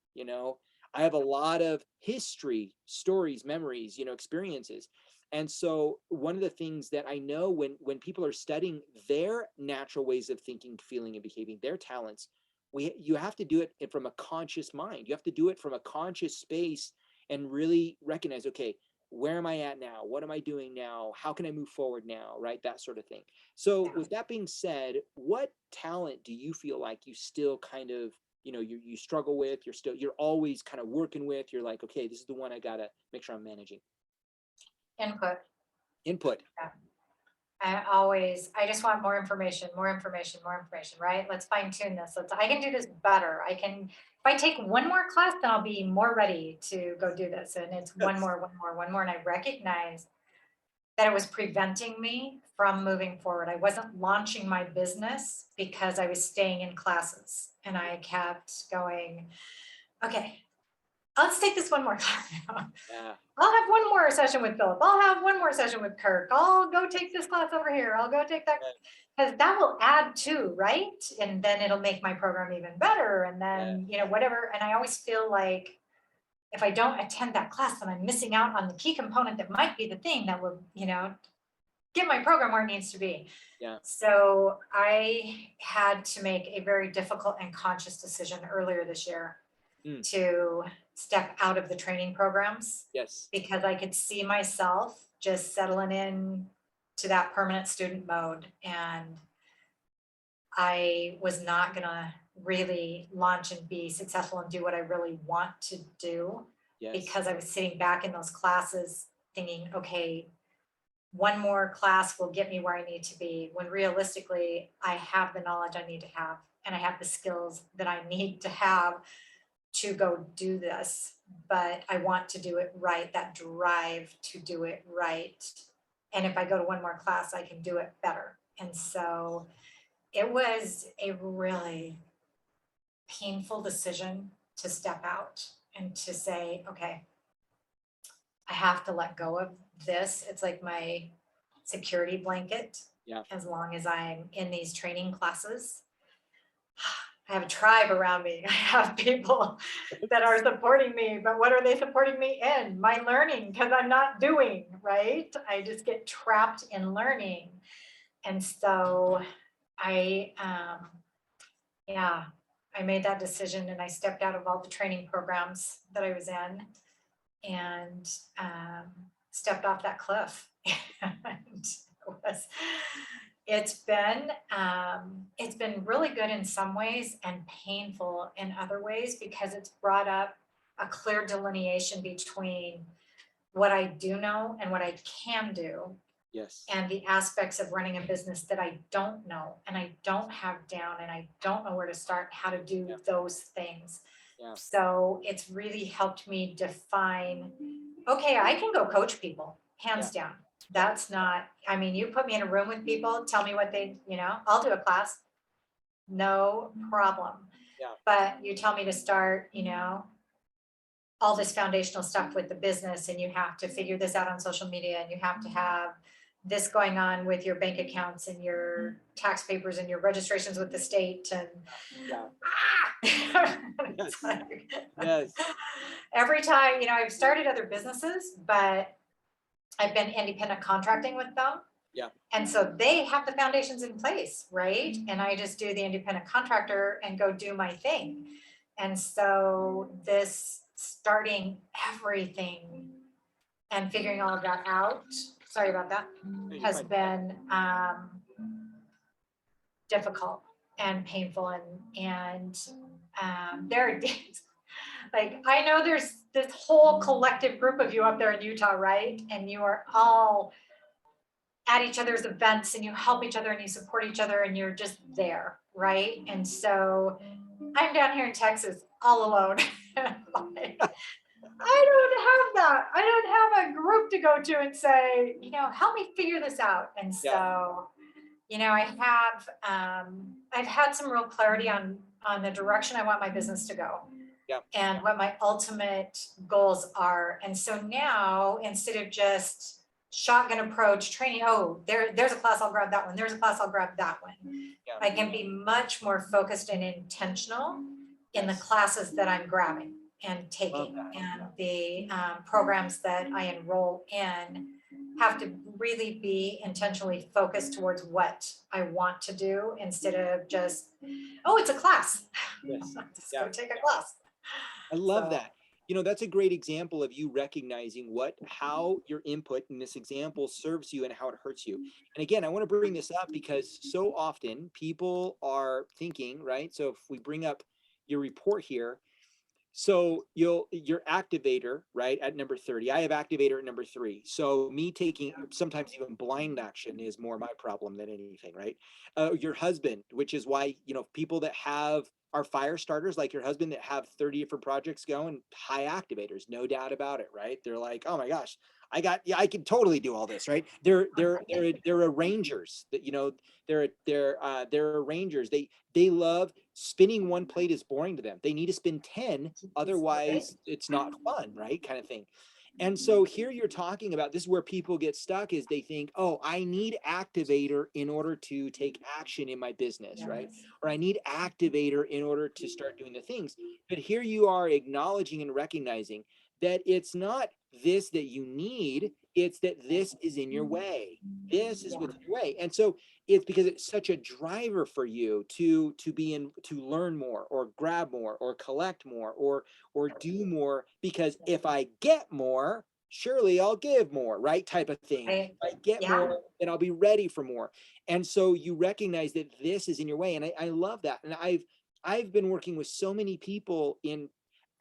[SPEAKER 1] I have a lot of history, stories, memories, experiences. And so one of the things that I know, when people are studying their natural ways of thinking, feeling, and behaving, their talents, you have to do it from a conscious mind. You have to do it from a conscious space and really recognize, okay, where am I at now? What am I doing now? How can I move forward now? Right? That sort of thing. So
[SPEAKER 2] Yeah.
[SPEAKER 1] with that being said, what talent do you feel like you still kind of, you struggle with, you're always kind of working with, you're like, okay, this is the one I gotta make sure I'm managing?
[SPEAKER 2] Input.
[SPEAKER 1] Input.
[SPEAKER 2] Yeah. I just want more information, more information, more information, right? Let's fine tune this. I can do this better. If I take one more class, then I'll be more ready to go do this. And it's one
[SPEAKER 1] Yes.
[SPEAKER 2] more, one more, one more. And I recognize that it was preventing me from moving forward. I wasn't launching my business because I was staying in classes, and I kept going, okay, let's take this one more class.
[SPEAKER 1] Yeah.
[SPEAKER 2] I'll have one more session with Philip. I'll have one more session with Kirk. I'll go take this class over here. I'll go take that, because that will add to, right? And then it'll make my program even better. And
[SPEAKER 1] Yeah.
[SPEAKER 2] then, whatever. And I always feel like if I don't attend that class, then I'm missing out on the key component that might be the thing that will, get my program where it needs to be.
[SPEAKER 1] Yeah.
[SPEAKER 2] So I had to make a very difficult and conscious decision earlier this year
[SPEAKER 1] Mm.
[SPEAKER 2] to step out of the training programs,
[SPEAKER 1] Yes.
[SPEAKER 2] because I could see myself just settling in to that permanent student mode. And I was not going to really launch and be successful and do what I really want to do,
[SPEAKER 1] Yes.
[SPEAKER 2] because I was sitting back in those classes thinking, okay, one more class will get me where I need to be, when realistically, I have the knowledge I need to have, and I have the skills that I need to have to go do this, but I want to do it right, that drive to do it right. And if I go to one more class, I can do it better. And so it was a really painful decision to step out and to say, okay, I have to let go of this. It's like my security blanket.
[SPEAKER 1] Yeah.
[SPEAKER 2] As long as I'm in these training classes, I have a tribe around me. I have people that are supporting me, but what are they supporting me in? My learning, because I'm not doing, right? I just get trapped in learning. And so I, yeah, I made that decision, and I stepped out of all the training programs that I was in, and stepped off that cliff. And it's been it's been really good in some ways and painful in other ways, because it's brought up a clear delineation between what I do know and what I can do,
[SPEAKER 1] Yes.
[SPEAKER 2] and the aspects of running a business that I don't know and I don't have down and I don't know where to start, how to do
[SPEAKER 1] Yeah.
[SPEAKER 2] those things.
[SPEAKER 1] Yeah.
[SPEAKER 2] So it's really helped me define, okay, I can go coach people,
[SPEAKER 1] Yeah.
[SPEAKER 2] hands down.
[SPEAKER 1] Yeah.
[SPEAKER 2] That's not, I mean, you put me in a room with people, tell me what they, I'll do a class, no problem.
[SPEAKER 1] Yeah.
[SPEAKER 2] But you tell me to start, all this foundational stuff with the business, and you have to figure this out on social media, and you have to have this going on with your bank accounts and your tax papers and your registrations with the state, and
[SPEAKER 1] Yeah.
[SPEAKER 2] it's
[SPEAKER 1] Yes.
[SPEAKER 2] like,
[SPEAKER 1] Yes.
[SPEAKER 2] every time, I've started other businesses, but I've been independent contracting with them.
[SPEAKER 1] Yeah.
[SPEAKER 2] And so they have the foundations in place, right? And I just do the independent contractor and go do my thing. And so this starting everything and figuring all of that out, sorry about that,
[SPEAKER 1] No, you're
[SPEAKER 2] has
[SPEAKER 1] fine.
[SPEAKER 2] been difficult and painful. And there are days, like, I know there's this whole collective group of you up there in Utah, right? And you are all at each other's events, and you help each other and you support each other, and you're just there, right? And so I'm down here in Texas all alone. Like, I don't have that. I don't have a group to go to and say, help me figure this out. And
[SPEAKER 1] Yeah.
[SPEAKER 2] so, I've had some real clarity on the direction I want my business to go.
[SPEAKER 1] Yeah.
[SPEAKER 2] And what my ultimate goals are. And so now, instead of just shotgun approach training, oh, there's a class, I'll grab that one. There's a class, I'll grab that one.
[SPEAKER 1] Yeah.
[SPEAKER 2] I can be much more focused and intentional in the classes that I'm grabbing and taking, and the programs that I enroll in have to really be intentionally focused towards what I want to do, instead of just, oh, it's a class.
[SPEAKER 1] Yes.
[SPEAKER 2] Just go take a class.
[SPEAKER 1] I love
[SPEAKER 2] So,
[SPEAKER 1] that. That's a great example of you recognizing how your input in this example serves you and how it hurts you. And again, I want to bring this up because so often people are thinking, right? So if we bring up your report here, so your activator, right, at number 30. I have activator at number 3. So me taking sometimes even blind action is more my problem than anything, right? Your husband, which is why, people that are fire starters, like your husband, that have 30 different projects going, high activators, no doubt about it, right? They're like, oh my gosh, I can totally do all this, right? They're arrangers that, they're arrangers. They love spinning one plate is boring to them. They need to spin 10, otherwise it's not fun, right? Kind of thing. And so here you're talking about, this is where people get stuck, is they think, oh, I need activator in order to take action in my business, right? Or I need activator in order to start doing the things. But here you are acknowledging and recognizing that it's not this that you need, it's that this is in your way. This is what's in your way. And so it's because it's such a driver for you to learn more, or grab more, or collect more, or do more, because if I get more, surely I'll give more, right? Type of thing. If I get more, then I'll be ready for more. And so you recognize that this is in your way. And I love that. And I've been working with so many people in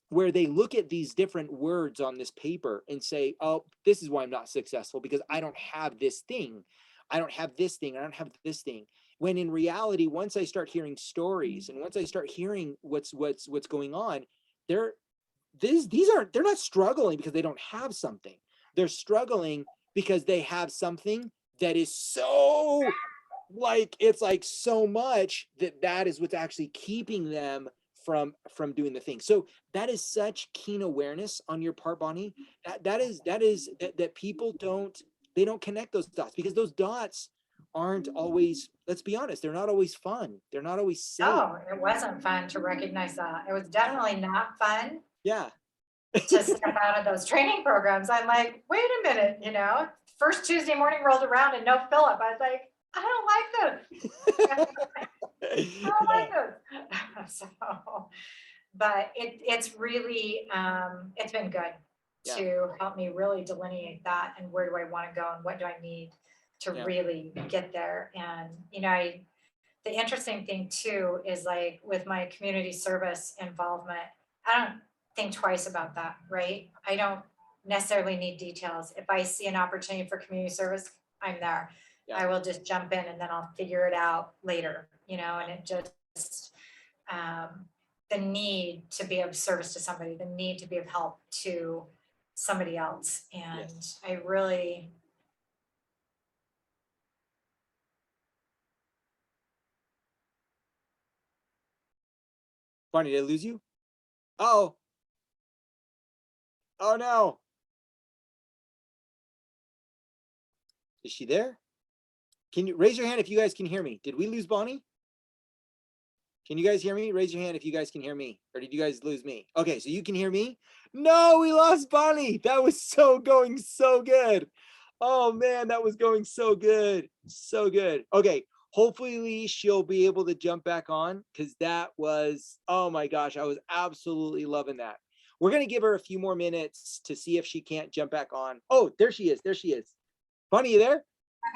[SPEAKER 1] where they look at these different words on this paper and say, oh, this is why I'm not successful, because I don't have this thing. I don't have this thing. I don't have this thing. When in reality, once I start hearing stories, and once I start hearing what's going on, they're not struggling because they don't have something. They're struggling because they have something that is so, like, it's like so much that is what's actually keeping them from doing the thing. So that is such keen awareness on your part, Bonnie, that people don't connect those dots, because those dots aren't always, let's be honest, they're not always fun. They're not always safe.
[SPEAKER 2] oh, it wasn't fun to recognize that. It was definitely not fun
[SPEAKER 1] Yeah.
[SPEAKER 2] to step out of those training programs. I'm like, wait a minute, first Tuesday morning rolled around and no Philip. I was like, I don't like this. I don't like this. So, but it's really, it's been good to help me really delineate that, and where do I want to go, and what do I need to really get there. And, the interesting thing too is, like, with my community service involvement, I don't think twice about that, right? I don't necessarily need details. If I see an opportunity for community service, I'm there. I will just jump in, and then I'll figure it out later, and it just, the need to be of service to somebody, the need to be of help to somebody else. And
[SPEAKER 1] Yes.
[SPEAKER 2] I really,
[SPEAKER 1] Bonnie, did I lose you? Oh, oh no. Is she there? Can you raise your hand if you guys can hear me? Did we lose Bonnie? Can you guys hear me? Raise your hand if you guys can hear me. Or did you guys lose me? Okay, so you can hear me? No, we lost Bonnie. That was going so good. Oh man, that was going so good. So good. Okay, hopefully she'll be able to jump back on because that was, oh my gosh, I was absolutely loving that. We're going to give her a few more minutes to see if she can't jump back on. Oh, there she is. There she is. Bonnie, you there?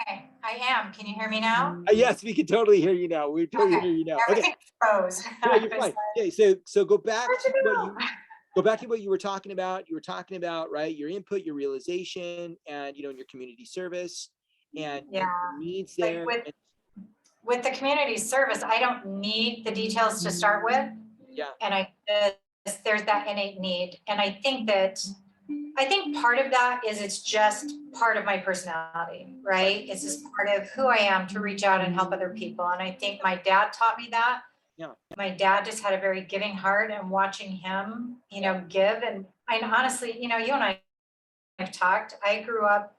[SPEAKER 2] okay, I am. Can you hear me now?
[SPEAKER 1] Yes, we can totally hear you now. We totally hear
[SPEAKER 2] Okay,
[SPEAKER 1] you now. Okay.
[SPEAKER 2] everything froze.
[SPEAKER 1] No, you're
[SPEAKER 2] I was
[SPEAKER 1] fine. Okay, so go back
[SPEAKER 2] like,
[SPEAKER 1] to
[SPEAKER 2] where'd
[SPEAKER 1] what
[SPEAKER 2] you
[SPEAKER 1] you go back to what you were talking about. You were talking about, right, your input, your realization, and in your community service and
[SPEAKER 2] go? Yeah,
[SPEAKER 1] needs
[SPEAKER 2] like
[SPEAKER 1] there. And
[SPEAKER 2] with the community service, I don't need the details to start with.
[SPEAKER 1] yeah,
[SPEAKER 2] And there's that innate need. And I think part of that is it's just part of my personality, right? It's just part of who I am to reach out and help other people. And I think my dad taught me that.
[SPEAKER 1] yeah,
[SPEAKER 2] My dad just had a very giving heart, and watching him, give. And I honestly, you and I have talked. I grew up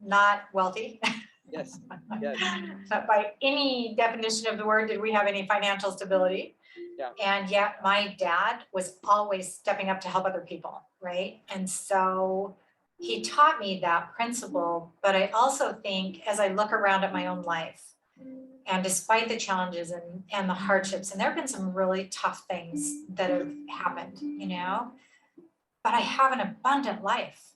[SPEAKER 2] not wealthy.
[SPEAKER 1] yes, yes,
[SPEAKER 2] But by any definition of the word, did we have any financial stability?
[SPEAKER 1] yeah,
[SPEAKER 2] And yet my dad was always stepping up to help other people, right? And so he taught me that principle. But I also think as I look around at my own life, and despite the challenges and the hardships, and there have been some really tough things that have happened, but I have an abundant life.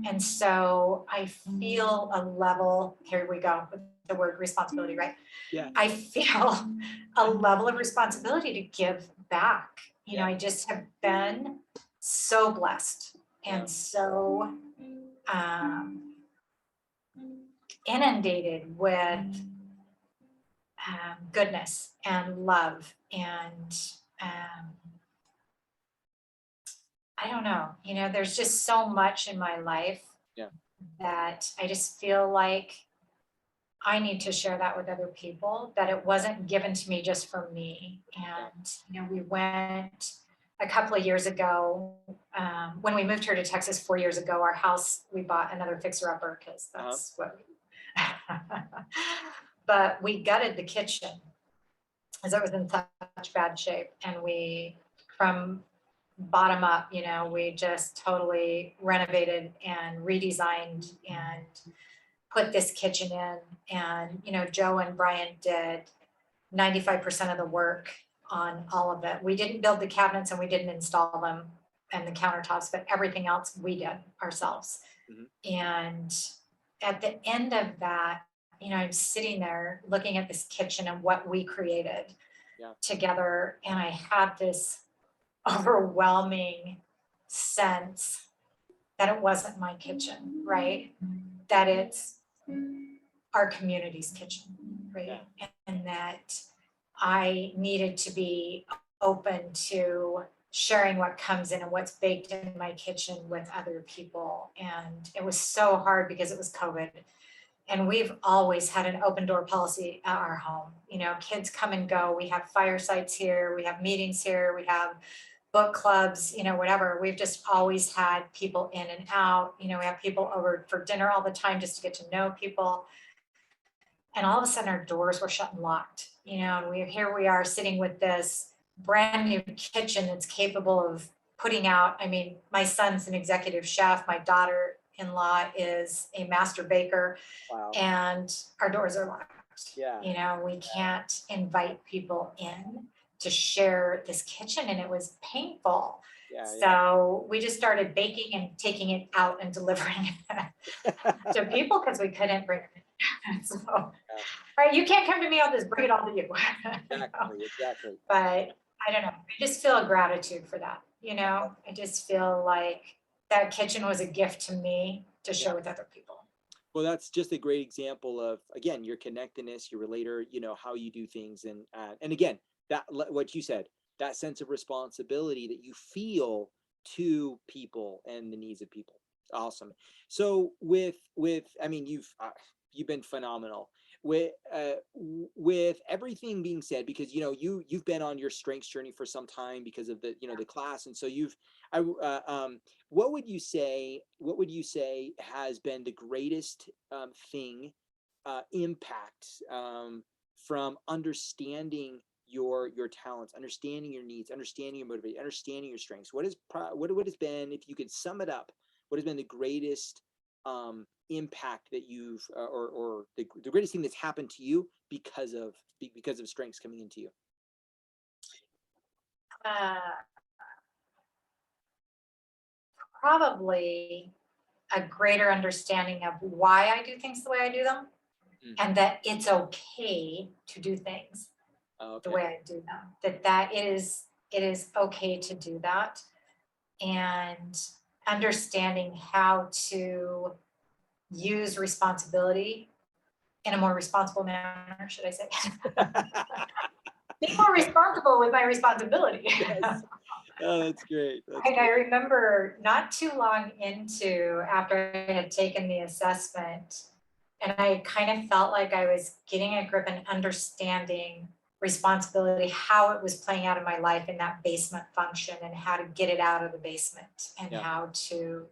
[SPEAKER 2] And so I feel a level, here we go with the word responsibility, right?
[SPEAKER 1] yeah,
[SPEAKER 2] I feel a level of responsibility to give back.
[SPEAKER 1] yeah,
[SPEAKER 2] I just have been so blessed
[SPEAKER 1] yeah,
[SPEAKER 2] and so um, inundated with goodness and love. And um, I don't know, there's just so much in my life
[SPEAKER 1] yeah,
[SPEAKER 2] that I just feel like I need to share that with other people, that it wasn't given to me just for me.
[SPEAKER 1] yeah.
[SPEAKER 2] And, we went a couple of years ago, when we moved here to Texas 4 years ago, our house, we bought another fixer upper because
[SPEAKER 1] Uh-huh.
[SPEAKER 2] that's what but we gutted the kitchen as it was in such bad shape. And from bottom up, we just totally renovated and redesigned and put this kitchen in. And, Joe and Brian did 95% of the work on all of it. We didn't build the cabinets and we didn't install them and the countertops, but everything else we did ourselves.
[SPEAKER 1] Mhm.
[SPEAKER 2] And at the end of that, I'm sitting there looking at this kitchen and what we created
[SPEAKER 1] Yeah,
[SPEAKER 2] together. And I had this overwhelming sense that it wasn't my kitchen, right? That it's our community's kitchen, right? And that I needed to be open to sharing what comes in and what's baked in my kitchen with other people. And it was so hard because it was COVID. And we've always had an open door policy at our home. Kids come and go. We have firesides here, we have meetings here, we have book clubs, whatever. We've just always had people in and out. We have people over for dinner all the time just to get to know people. And all of a sudden our doors were shut and locked, and we are sitting with this brand new kitchen that's capable of putting out, I mean, my son's an executive chef, my daughter-in-law is a master baker,
[SPEAKER 1] wow,
[SPEAKER 2] and our doors are locked.
[SPEAKER 1] yeah,
[SPEAKER 2] We can't invite people in to share this kitchen, and it was painful.
[SPEAKER 1] yeah, yeah.
[SPEAKER 2] So we just started baking and taking it out and delivering it to people because we couldn't bring it in. So, right, you can't come to me, I'll just bring it all to you.
[SPEAKER 1] Exactly, exactly.
[SPEAKER 2] But I don't know, I just feel gratitude for that. I just feel like that kitchen was a gift to me to
[SPEAKER 1] Yeah.
[SPEAKER 2] share with other people.
[SPEAKER 1] Well, that's just a great example of, again, your connectedness, your relator, how you do things. And again, what you said, that sense of responsibility that you feel to people and the needs of people. Awesome. So I mean, you've been phenomenal with everything being said, because you've been on your strengths journey for some time because of the class, and so I what would you say has been the greatest thing, impact, from understanding your talents, understanding your needs, understanding your motivation, understanding your strengths? What has been, if you could sum it up, what has been the greatest impact that you've, or the greatest thing that's happened to you because of strengths coming into you?
[SPEAKER 2] Uh, Probably a greater understanding of why I do things the way I do them, and that it's okay to do things the way I do them. That it is okay to do that, and understanding how to use responsibility in a more responsible manner, should I say? Be more responsible with my responsibility.
[SPEAKER 1] Yes. Oh, that's great.
[SPEAKER 2] And I remember not too long after I had taken the assessment, and I kind of felt like I was getting a grip and understanding responsibility, how it was playing out in my life in that basement function, and how to get it out of the basement, and
[SPEAKER 1] Yeah.
[SPEAKER 2] how to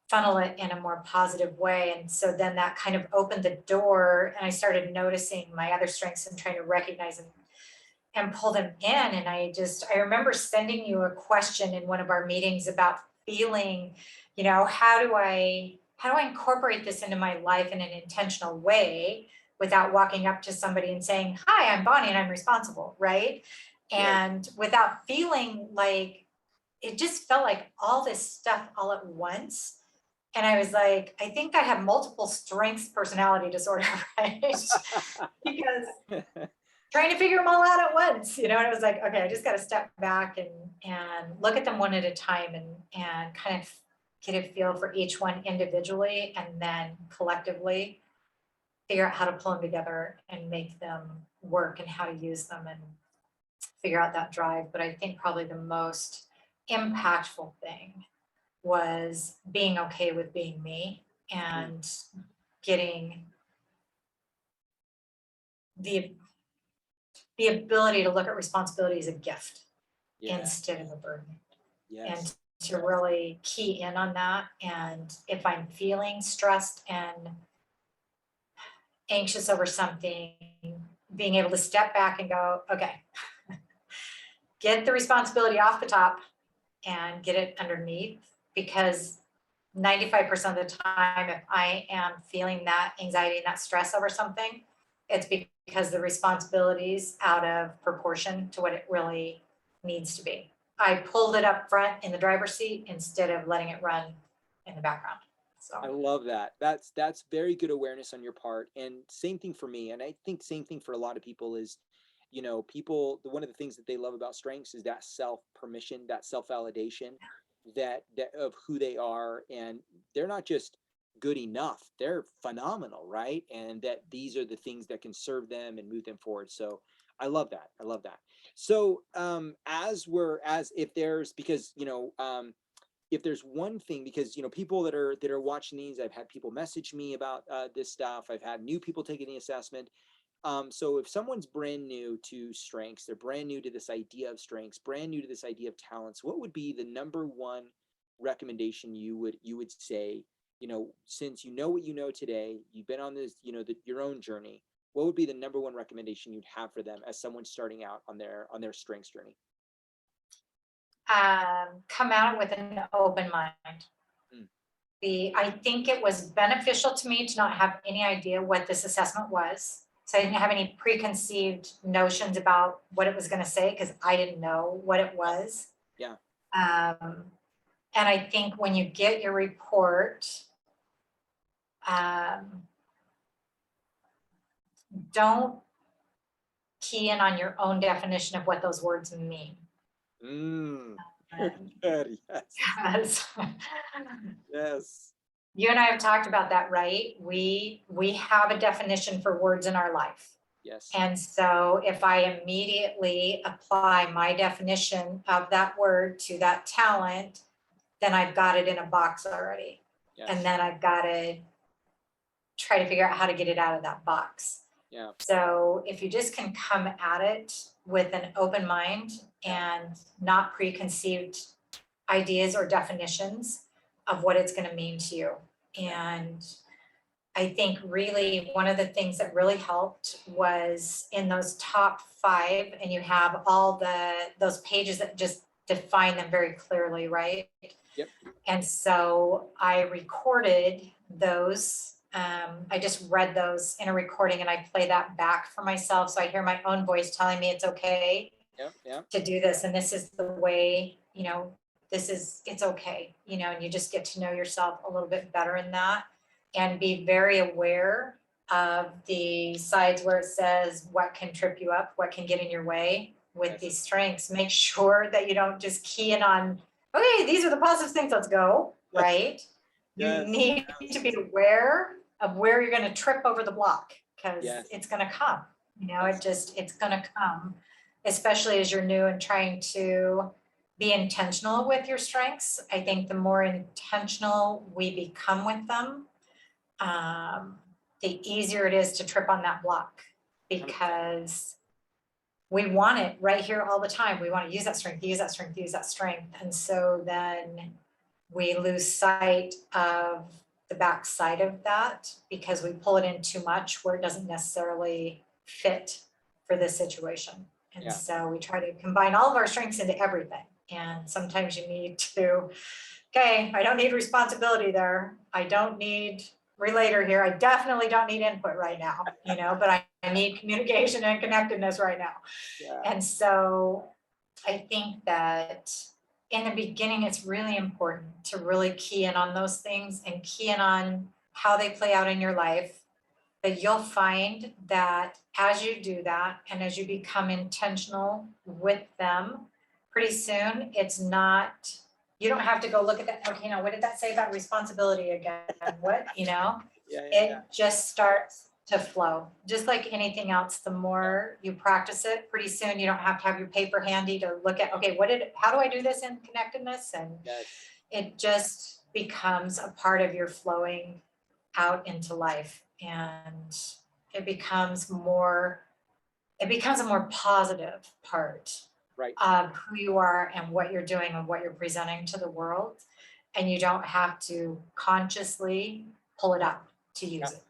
[SPEAKER 2] funnel it in a more positive way. And so then that kind of opened the door, and I started noticing my other strengths and trying to recognize and pull them in. And I remember sending you a question in one of our meetings about feeling, how do I incorporate this into my life in an intentional way without walking up to somebody and saying, "Hi, I'm Bonnie and I'm responsible," right? And without feeling like, it just felt like all this stuff all at once. And I was like, I think I have multiple strengths personality disorder, right? Because trying to figure them all out at once, and it was like, okay, I just got to step back and look at them one at a time, and kind of get a feel for each one individually, and then collectively figure out how to pull them together and make them work, and how to use them, and figure out that drive. But I think probably the most impactful thing was being okay with being me, and getting the ability to look at responsibility as a gift instead of a burden. And to really key in on that. And if I'm feeling stressed and anxious over something, being able to step back and go, okay, get the responsibility off the top and get it underneath. Because 95% of the time, if I am feeling that anxiety and that stress over something, it's because the responsibility is out of proportion to what it really needs to be. I pulled it up front in the driver's seat instead of letting it run in the background. So
[SPEAKER 1] I love that. That's very good awareness on your part. And same thing for me. And I think same thing for a lot of people is, people, one of the things that they love about strengths is that self permission, that self validation, that of who they are. And they're not just good enough, they're phenomenal, right? And that these are the things that can serve them and move them forward. So I love that. I love that. So if there's, because if there's one thing, because people that are watching these, I've had people message me about this stuff. I've had new people taking the assessment. So if someone's brand new to strengths, they're brand new to this idea of strengths, brand new to this idea of talents, what would be the number one recommendation you would say, since you know what you know today, you've been on this, your own journey, what would be the number one recommendation you'd have for them as someone starting out on their strengths journey?
[SPEAKER 2] come at it with an open mind. I think it was beneficial to me to not have any idea what this assessment was. So I didn't have any preconceived notions about what it was going to say, because I didn't know what it was.
[SPEAKER 1] Yeah.
[SPEAKER 2] And I think when you get your report, don't key in on your own definition of what those words mean.
[SPEAKER 1] Good. Yes. Yes.
[SPEAKER 2] You and I have talked about that, right? We have a definition for words in our life.
[SPEAKER 1] Yes.
[SPEAKER 2] And so if I immediately apply my definition of that word to that talent, then I've got it in a box already.
[SPEAKER 1] Yes.
[SPEAKER 2] And then I've got to try to figure out how to get it out of that box.
[SPEAKER 1] Yeah.
[SPEAKER 2] So if you just can come at it with an open mind and not preconceived ideas or definitions of what it's going to mean to you. And I think really one of the things that really helped was in those top 5, and you have all those pages that just define them very clearly, right?
[SPEAKER 1] Yep.
[SPEAKER 2] And so I recorded those. I just read those in a recording and I play that back for myself. So I hear my own voice telling me it's okay to do this. And this is the way, it's okay, and you just get to know yourself a little bit better in that and be very aware of the sides where it says what can trip you up, what can get in your way with these strengths. Make sure that you don't just key in on, okay, these are the positive things, let's go, right? You need to be aware of where you're going to trip over the block because it's going to come, it's going to come, especially as you're new and trying to be intentional with your strengths. I think the more intentional we become with them, the easier it is to trip on that block because we want it right here all the time. We want to use that strength, use that strength, use that strength. And so then we lose sight of the backside of that because we pull it in too much where it doesn't necessarily fit for this situation. And so we try to combine all of our strengths into everything. And sometimes you need to, okay, I don't need responsibility there. I don't need relator here. I definitely don't need input right now, but I need communication and connectedness right now.
[SPEAKER 1] Yeah.
[SPEAKER 2] And so I think that in the beginning, it's really important to really key in on those things and key in on how they play out in your life. But you'll find that as you do that and as you become intentional with them, pretty soon it's not, you don't have to go look at that. Okay, now what did that say about responsibility again? What, it just starts to flow. Just like anything else, the more you practice it, pretty soon you don't have to have your paper handy to look at, okay, how do I do this in connectedness? And it just becomes a part of your flowing out into life. And it becomes a more positive part of who you are and what you're doing and what you're presenting to the world. And you don't have to consciously pull it up to use it.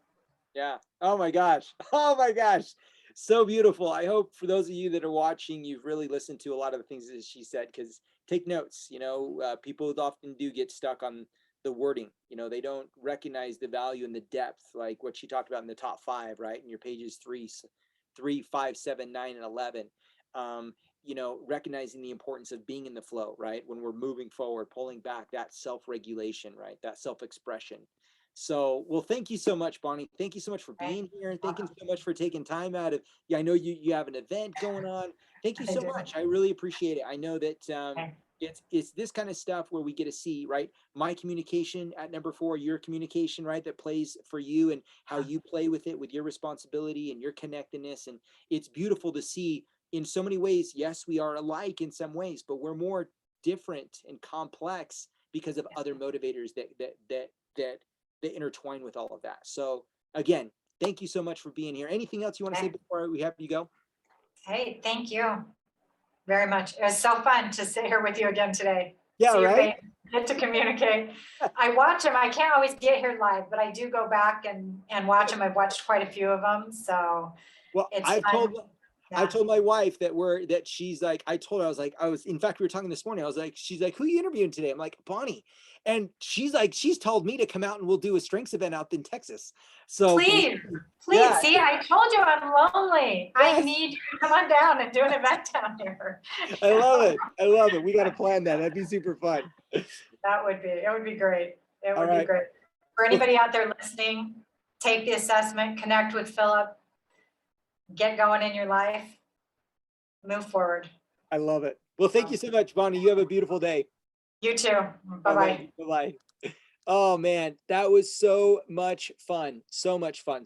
[SPEAKER 1] Yeah. Oh my gosh. Oh my gosh. So beautiful. I hope for those of you that are watching, you've really listened to a lot of the things that she said, because take notes. People often do get stuck on the wording. They don't recognize the value and the depth, like what she talked about in the top 5, right? In your pages 3, 5, 7, 9, and 11. Recognizing the importance of being in the flow, right? When we're moving forward, pulling back, that self-regulation, right? That self-expression. So, well, thank you so much, Bonnie. Thank you so much for being here. And thank you so much for taking time out of, I know you have an event going on. Thank you so much. I really appreciate it. I know that it's this kind of stuff where we get to see, right? My communication at number 4, your communication, right? That plays for you and how you play with it, with your responsibility and your connectedness. And it's beautiful to see in so many ways. Yes, we are alike in some ways, but we're more different and complex because of other motivators that intertwine with all of that. So again, thank you so much for being here. Anything else you want to say before we have you go?
[SPEAKER 2] Hey, thank you very much. It was so fun to sit here with you again today.
[SPEAKER 1] Yeah,
[SPEAKER 2] see
[SPEAKER 1] right?
[SPEAKER 2] Get to communicate. I watch them. I can't always get here live, but I do go back and watch them. I've watched quite a few of them. So
[SPEAKER 1] well,
[SPEAKER 2] it's
[SPEAKER 1] I've
[SPEAKER 2] fun.
[SPEAKER 1] told my wife that she's like, I told her, in fact, we were talking this morning. She's like, who are you interviewing today? I'm like, Bonnie. And she's told me to come out and we'll do a strengths event out in Texas. So
[SPEAKER 2] please. See, I told you I'm lonely. I need you to come on down and do an event down here.
[SPEAKER 1] I love it. We got to plan that. That'd be super fun.
[SPEAKER 2] It would be great. It would be great. For anybody out there listening, take the assessment, connect with Philip, get going in your life, move forward.
[SPEAKER 1] I love it. Well, thank you so much, Bonnie. You have a beautiful day.
[SPEAKER 2] You too. Bye-bye.
[SPEAKER 1] Bye-bye. Oh man, that was so much fun. So much fun.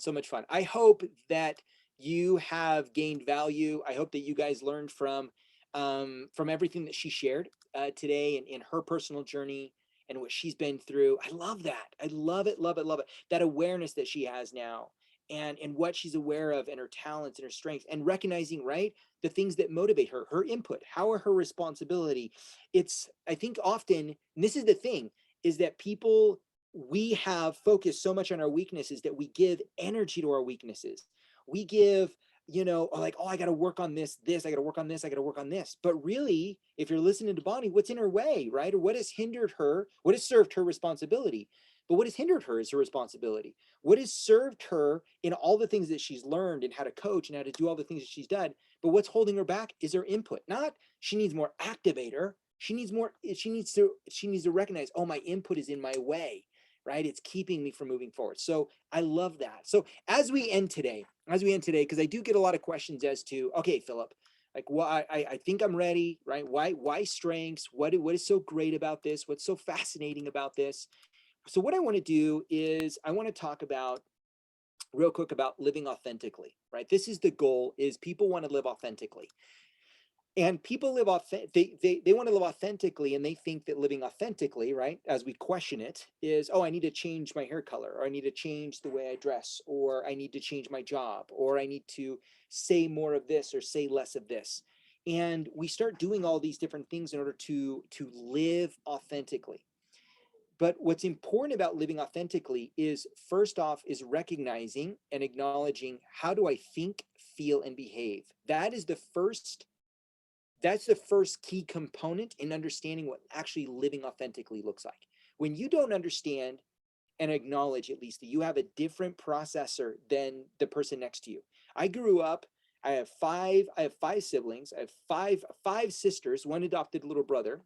[SPEAKER 1] I hope that you have gained value. I hope that you guys learned from everything that she shared today and in her personal journey and what she's been through. I love that. I love it, love it, love it. That awareness that she has now and what she's aware of and her talents and her strengths and recognizing, right, the things that motivate her, her input, how are her responsibility. I think often, and this is the thing, is that people, we have focused so much on our weaknesses that we give energy to our weaknesses. We give, like, oh, I got to work on this, I got to work on this, I got to work on this. But really, if you're listening to Bonnie, what's in her way, right? Or what has hindered her, what has served her responsibility? But what has hindered her is her responsibility. What has served her in all the things that she's learned and how to coach and how to do all the things that she's done. But what's holding her back is her input. Not she needs more activator. She needs to recognize, oh, my input is in my way, right? It's keeping me from moving forward. So I love that. So as we end today, because I do get a lot of questions as to, okay, Philip, like, why I think I'm ready, right? Why strengths? What is so great about this? What's so fascinating about this? So what I want to do is I want to talk about real quick about living authentically, right? This is the goal, is people want to live authentically. And people live they want to live authentically, and they think that living authentically, right, as we question it, is, oh, I need to change my hair color, or I need to change the way I dress, or I need to change my job, or I need to say more of this or say less of this. And we start doing all these different things in order to live authentically. But what's important about living authentically is, first off, is recognizing and acknowledging, how do I think, feel, and behave? That's the first key component in understanding what actually living authentically looks like. When you don't understand and acknowledge, at least, that you have a different processor than the person next to you. I grew up, I have five siblings. I have five sisters, one adopted little brother.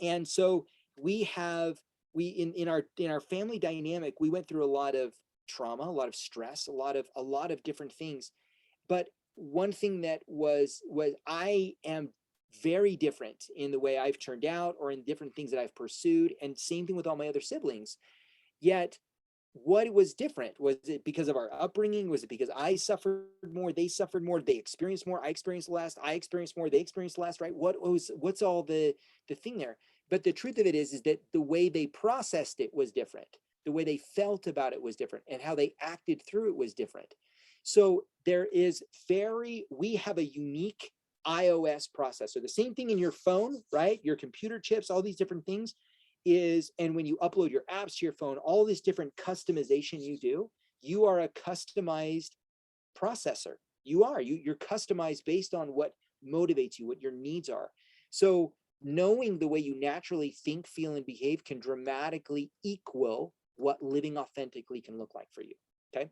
[SPEAKER 1] And so in our family dynamic, we went through a lot of trauma, a lot of stress, a lot of different things. But one thing that was I am very different in the way I've turned out, or in different things that I've pursued, and same thing with all my other siblings. Yet what was different? Was it because of our upbringing? Was it because I suffered more, they suffered more, they experienced more, I experienced less, I experienced more, they experienced less, right? What's all the thing there? But the truth of it is that the way they processed it was different. The way they felt about it was different, and how they acted through it was different. So we have a unique iOS processor. The same thing in your phone, right? Your computer chips, all these different things and when you upload your apps to your phone, all this different customization you are a customized processor. You're customized based on what motivates you, what your needs are. So knowing the way you naturally think, feel, and behave can dramatically equal what living authentically can look like for you. Okay.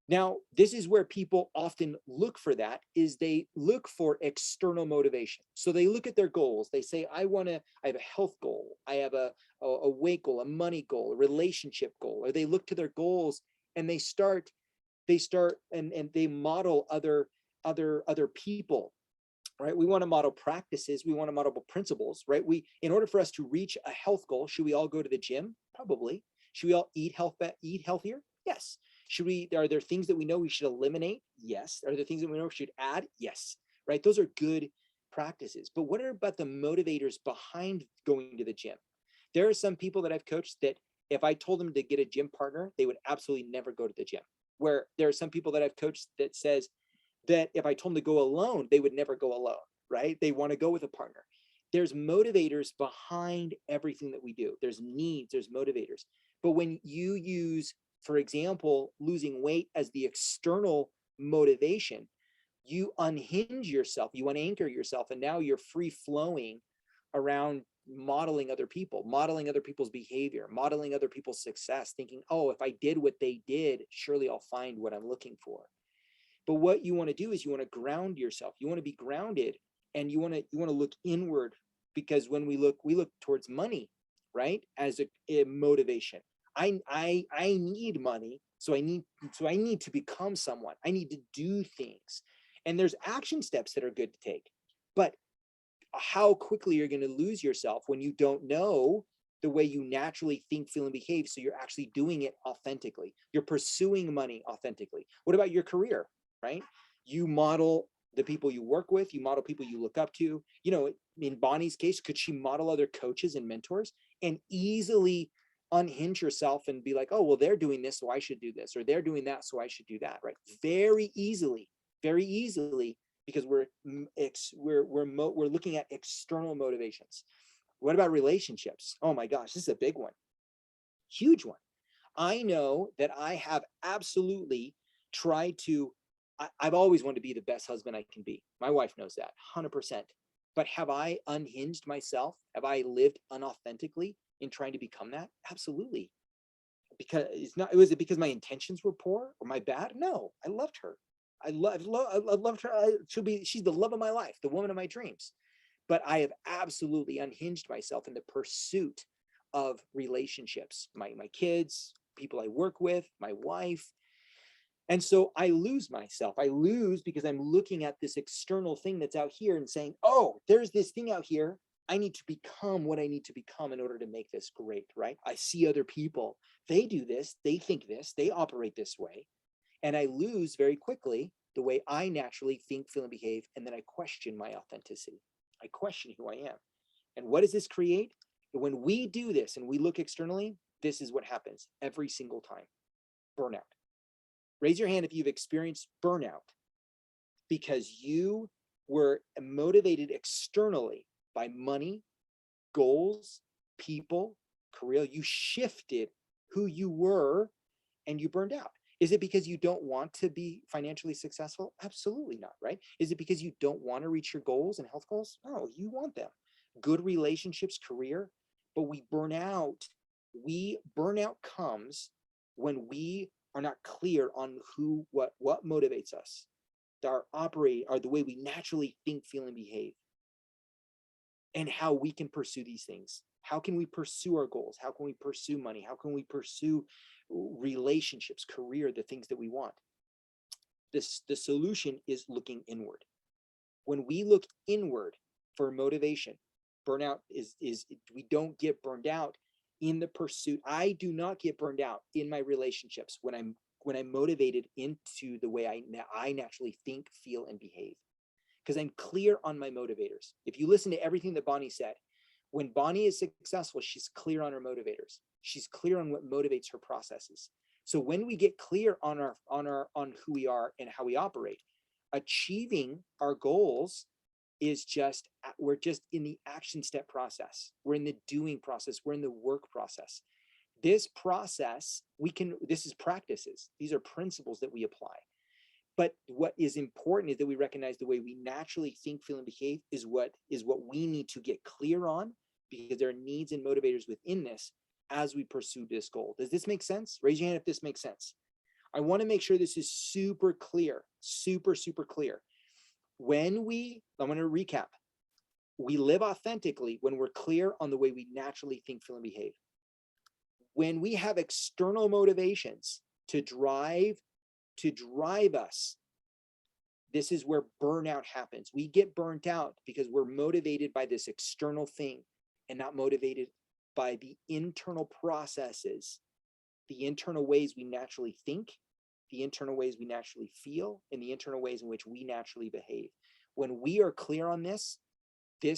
[SPEAKER 1] Now, this is where people often look for that, is they look for external motivation. So they look at their goals. They say, I have a health goal. I have a weight goal, a money goal, a relationship goal. Or they look to their goals and they start and they model other people, right? We want to model practices. We want to model principles, right? In order for us to reach a health goal, should we all go to the gym? Probably. Should we all eat healthier? Yes. Are there things that we know we should eliminate? Yes. Are there things that we know we should add? Yes. Right? Those are good practices. But what are about the motivators behind going to the gym? There are some people that I've coached that if I told them to get a gym partner, they would absolutely never go to the gym. Where there are some people that I've coached that says that if I told them to go alone, they would never go alone, right? They want to go with a partner. There's motivators behind everything that we do. There's needs, there's motivators. But when you use, for example, losing weight as the external motivation, you unhinge yourself, you unanchor yourself, and now you're free flowing around modeling other people, modeling other people's behavior, modeling other people's success, thinking, oh, if I did what they did, surely I'll find what I'm looking for. But what you want to do is you want to ground yourself. You want to be grounded, and you want to look inward, because when we look towards money, right, as a motivation. I need money, so I need to become someone. I need to do things. And there's action steps that are good to take. But how quickly you're going to lose yourself when you don't know the way you naturally think, feel, and behave. So you're actually doing it authentically. You're pursuing money authentically. What about your career? right? You model the people you work with, you model people you look up to. You know, in Bonnie's case, could she model other coaches and mentors and easily unhinge herself and be like, oh, well, they're doing this, so I should do this, or they're doing that, so I should do that, right? Very easily, because we're looking at external motivations. What about relationships? Oh my gosh, this is a big one, huge one. I know that I have absolutely tried to, I've always wanted to be the best husband I can be. My wife knows that 100%. But have I unhinged myself? Have I lived unauthentically in trying to become that? Absolutely. Because was it because my intentions were poor or my bad? No, I loved her. I loved her. She's the love of my life, the woman of my dreams. But I have absolutely unhinged myself in the pursuit of relationships, my kids, people I work with, my wife. And so I lose myself. I lose because I'm looking at this external thing that's out here and saying, oh, there's this thing out here. I need to become what I need to become in order to make this great, right? I see other people. They do this. They think this. They operate this way. And I lose very quickly the way I naturally think, feel, and behave. And then I question my authenticity. I question who I am. And what does this create? When we do this and we look externally, this is what happens every single time. Burnout. Raise your hand if you've experienced burnout because you were motivated externally by money, goals, people, career. You shifted who you were and you burned out. Is it because you don't want to be financially successful? Absolutely not, right? Is it because you don't want to reach your goals and health goals? No, you want them. Good relationships, career, but we burn out. Burnout comes when we are not clear on what motivates us, our the way we naturally think, feel, and behave, and how we can pursue these things. How can we pursue our goals? How can we pursue money? How can we pursue relationships, career, the things that we want? The solution is looking inward. When we look inward for motivation, burnout is we don't get burned out in the pursuit. I do not get burned out in my relationships when I'm motivated into the way I naturally think, feel, and behave, because I'm clear on my motivators. If you listen to everything that Bonnie said, when Bonnie is successful, she's clear on her motivators. She's clear on what motivates her processes. So when we get clear on who we are and how we operate, achieving our goals we're just in the action step process. We're in the doing process. We're in the work process. This process, this is practices. These are principles that we apply. But what is important is that we recognize the way we naturally think, feel, and behave is what we need to get clear on, because there are needs and motivators within this as we pursue this goal. Does this make sense? Raise your hand if this makes sense. I want to make sure this is super clear, super, super clear. I'm going to recap. We live authentically when we're clear on the way we naturally think, feel, and behave. When we have external motivations to drive us, this is where burnout happens. We get burnt out because we're motivated by this external thing and not motivated by the internal processes, the internal ways we naturally think, the internal ways we naturally feel, and the internal ways in which we naturally behave. When we are clear on this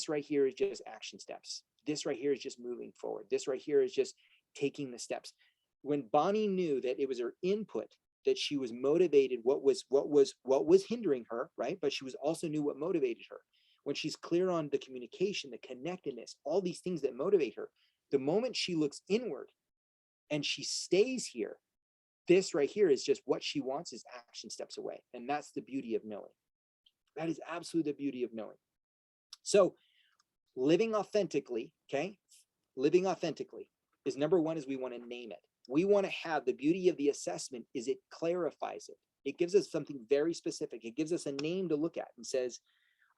[SPEAKER 1] right here is just action steps. This right here is just moving forward. This right here is just taking the steps. When Bonnie knew that it was her input, that she was motivated, what was hindering her, right? But she was also knew what motivated her. When she's clear on the communication, the connectedness, all these things that motivate her, the moment she looks inward and she stays here, this right here is just what she wants is action steps away. And that's the beauty of knowing. That is absolutely the beauty of knowing. So living authentically, okay? Living authentically is number one, is we want to name it. We want to have the beauty of the assessment is it clarifies it. It gives us something very specific. It gives us a name to look at and says,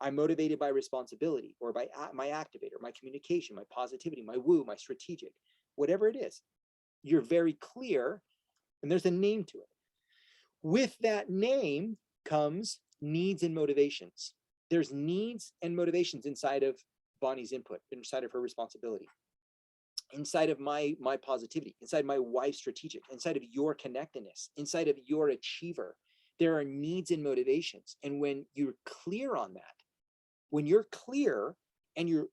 [SPEAKER 1] I'm motivated by responsibility, or by my activator, my communication, my positivity, my woo, my strategic, whatever it is. You're very clear, and there's a name to it. With that name comes needs and motivations. There's needs and motivations inside of Bonnie's input, inside of her responsibility, inside of my positivity, inside my wife's strategic, inside of your connectedness, inside of your achiever. There are needs and motivations. And when you're clear on that, when you're clear and you're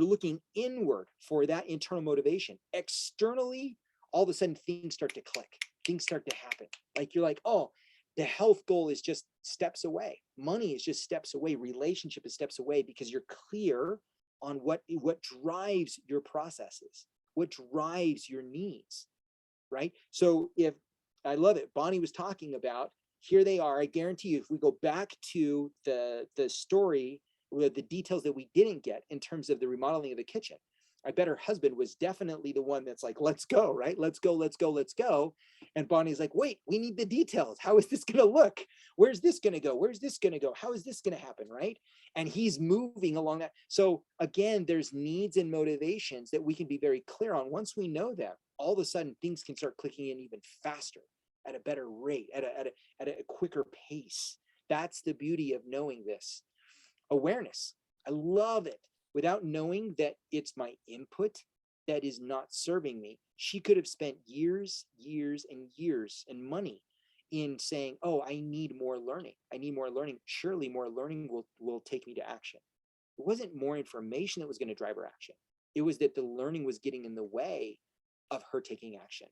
[SPEAKER 1] looking inward for that internal motivation, externally, all of a sudden things start to click, things start to happen. Like you're like, oh, the health goal is just steps away. Money is just steps away. Relationship is steps away, because you're clear on what drives your processes, what drives your needs, right? So if I love it, Bonnie was talking about, here they are. I guarantee you, if we go back to the story with the details that we didn't get in terms of the remodeling of the kitchen, I bet her husband was definitely the one that's like, let's go, right? Let's go, let's go, let's go. And Bonnie's like, wait, we need the details. How is this going to look? Where's this going to go? Where's this going to go? How is this going to happen, right? And he's moving along that. So again, there's needs and motivations that we can be very clear on. Once we know them, all of a sudden things can start clicking in even faster, at a better rate, at a quicker pace. That's the beauty of knowing this. Awareness. I love it. Without knowing that it's my input that is not serving me, she could have spent years and money in saying, oh, I need more learning. I need more learning. Surely more learning will take me to action. It wasn't more information that was going to drive her action. It was that the learning was getting in the way of her taking action.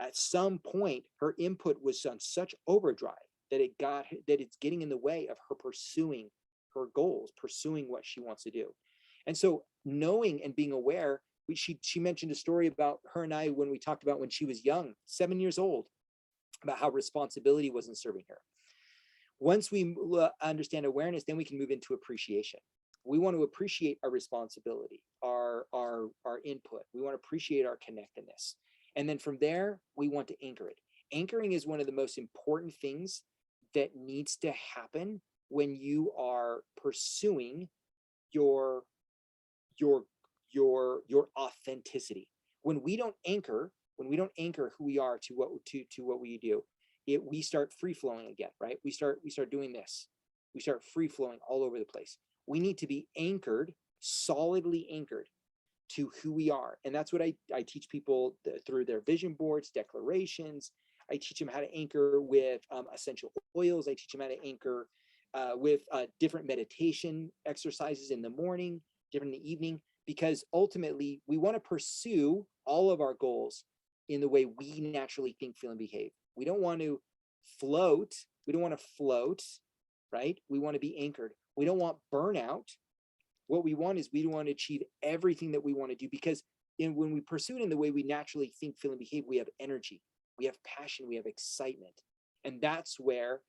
[SPEAKER 1] At some point, her input was on such overdrive that it's getting in the way of her pursuing her goals, pursuing what she wants to do. And so knowing and being aware, she mentioned a story about her and I when we talked about when she was young, 7 years old, about how responsibility wasn't serving her. Once we understand awareness, then we can move into appreciation. We want to appreciate our responsibility, our input. We want to appreciate our connectedness. And then from there, we want to anchor it. Anchoring is one of the most important things that needs to happen when you are pursuing your authenticity. When we don't anchor who we are to what we do, we start free flowing again, right? We start doing this. We start free flowing all over the place. We need to be anchored, solidly anchored to who we are. And that's what I teach people through their vision boards, declarations. I teach them how to anchor with essential oils. I teach them how to anchor with different meditation exercises in the morning, different in the evening, because ultimately we want to pursue all of our goals in the way we naturally think, feel, and behave. We don't want to float. We don't want to float, right? We want to be anchored. We don't want burnout. What we want is we want to achieve everything that we want to do, because when we pursue it in the way we naturally think, feel, and behave, we have energy, we have passion, we have excitement. And that's where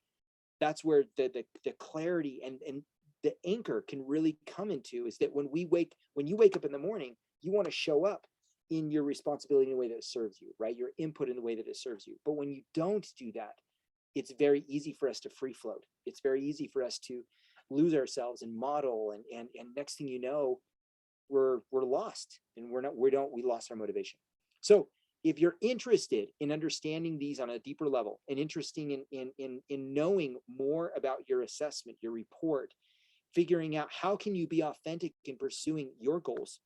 [SPEAKER 1] the clarity and the anchor can really come into, is that when you wake up in the morning, you want to show up in your responsibility in a way that serves you, right? Your input in the way that it serves you. But when you don't do that, it's very easy for us to free float. It's very easy for us to lose ourselves and model, and next thing you know, we're lost, and we lost our motivation. So if you're interested in understanding these on a deeper level, and interested in knowing more about your assessment, your report, figuring out how can you be authentic in pursuing your goals,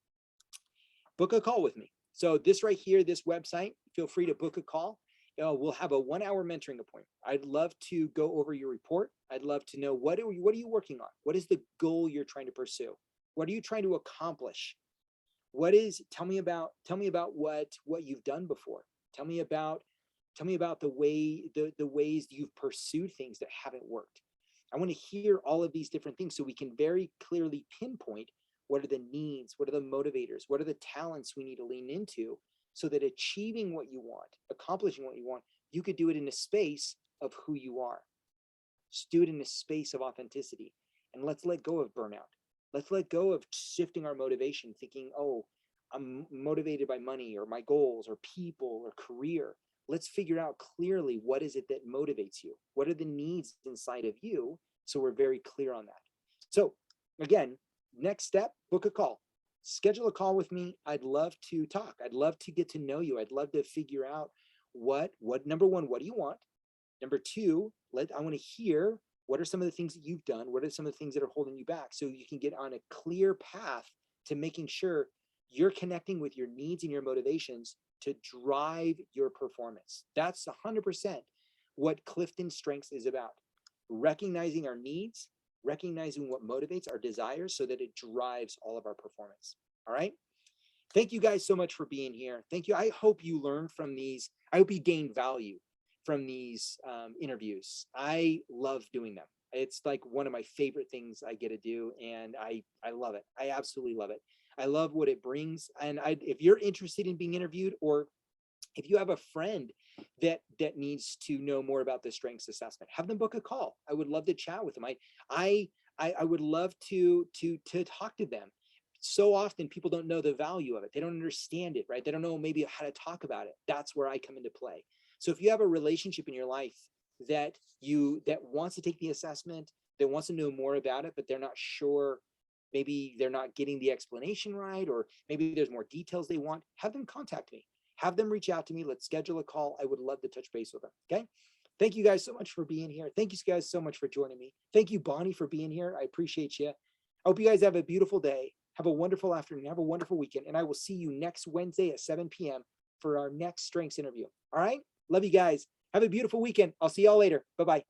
[SPEAKER 1] book a call with me. So this right here, this website, feel free to book a call. We'll have a 1 hour mentoring appointment. I'd love to go over your report. I'd love to know what are you working on? What is the goal you're trying to pursue? What are you trying to accomplish? Tell me about what you've done before. Tell me about the ways you've pursued things that haven't worked. I want to hear all of these different things so we can very clearly pinpoint what are the needs, what are the motivators, what are the talents we need to lean into, so that achieving what you want, accomplishing what you want, you could do it in a space of who you are. Just do it in a space of authenticity. And let's let go of burnout. Let's let go of shifting our motivation, thinking, oh, I'm motivated by money or my goals or people or career. Let's figure out clearly, what is it that motivates you? What are the needs inside of you? So we're very clear on that. So again, next step, book a call. Schedule a call with me. I'd love to talk. I'd love to get to know you. I'd love to figure out what number one, what do you want? Number two, I want to hear what are some of the things that you've done? What are some of the things that are holding you back? So you can get on a clear path to making sure you're connecting with your needs and your motivations to drive your performance. That's 100% what Clifton Strengths is about. Recognizing our needs, recognizing what motivates our desires so that it drives all of our performance. All right. Thank you guys so much for being here. Thank you. I hope you learned from these. I hope you gained value from these interviews. I love doing them. It's like one of my favorite things I get to do, and I love it. I absolutely love it. I love what it brings. And if you're interested in being interviewed, or if you have a friend that needs to know more about the strengths assessment, have them book a call. I would love to chat with them. I would love to talk to them. So often people don't know the value of it. They don't understand it, right? They don't know maybe how to talk about it. That's where I come into play. So if you have a relationship in your life that wants to take the assessment, that wants to know more about it, but they're not sure, maybe they're not getting the explanation right, or maybe there's more details they want, have them contact me. Have them reach out to me. Let's schedule a call. I would love to touch base with them. Okay. Thank you guys so much for being here. Thank you guys so much for joining me. Thank you, Bonnie, for being here. I appreciate you. I hope you guys have a beautiful day. Have a wonderful afternoon. Have a wonderful weekend. And I will see you next Wednesday at 7 p.m. for our next strengths interview. All right. Love you guys. Have a beautiful weekend. I'll see y'all later. Bye-bye.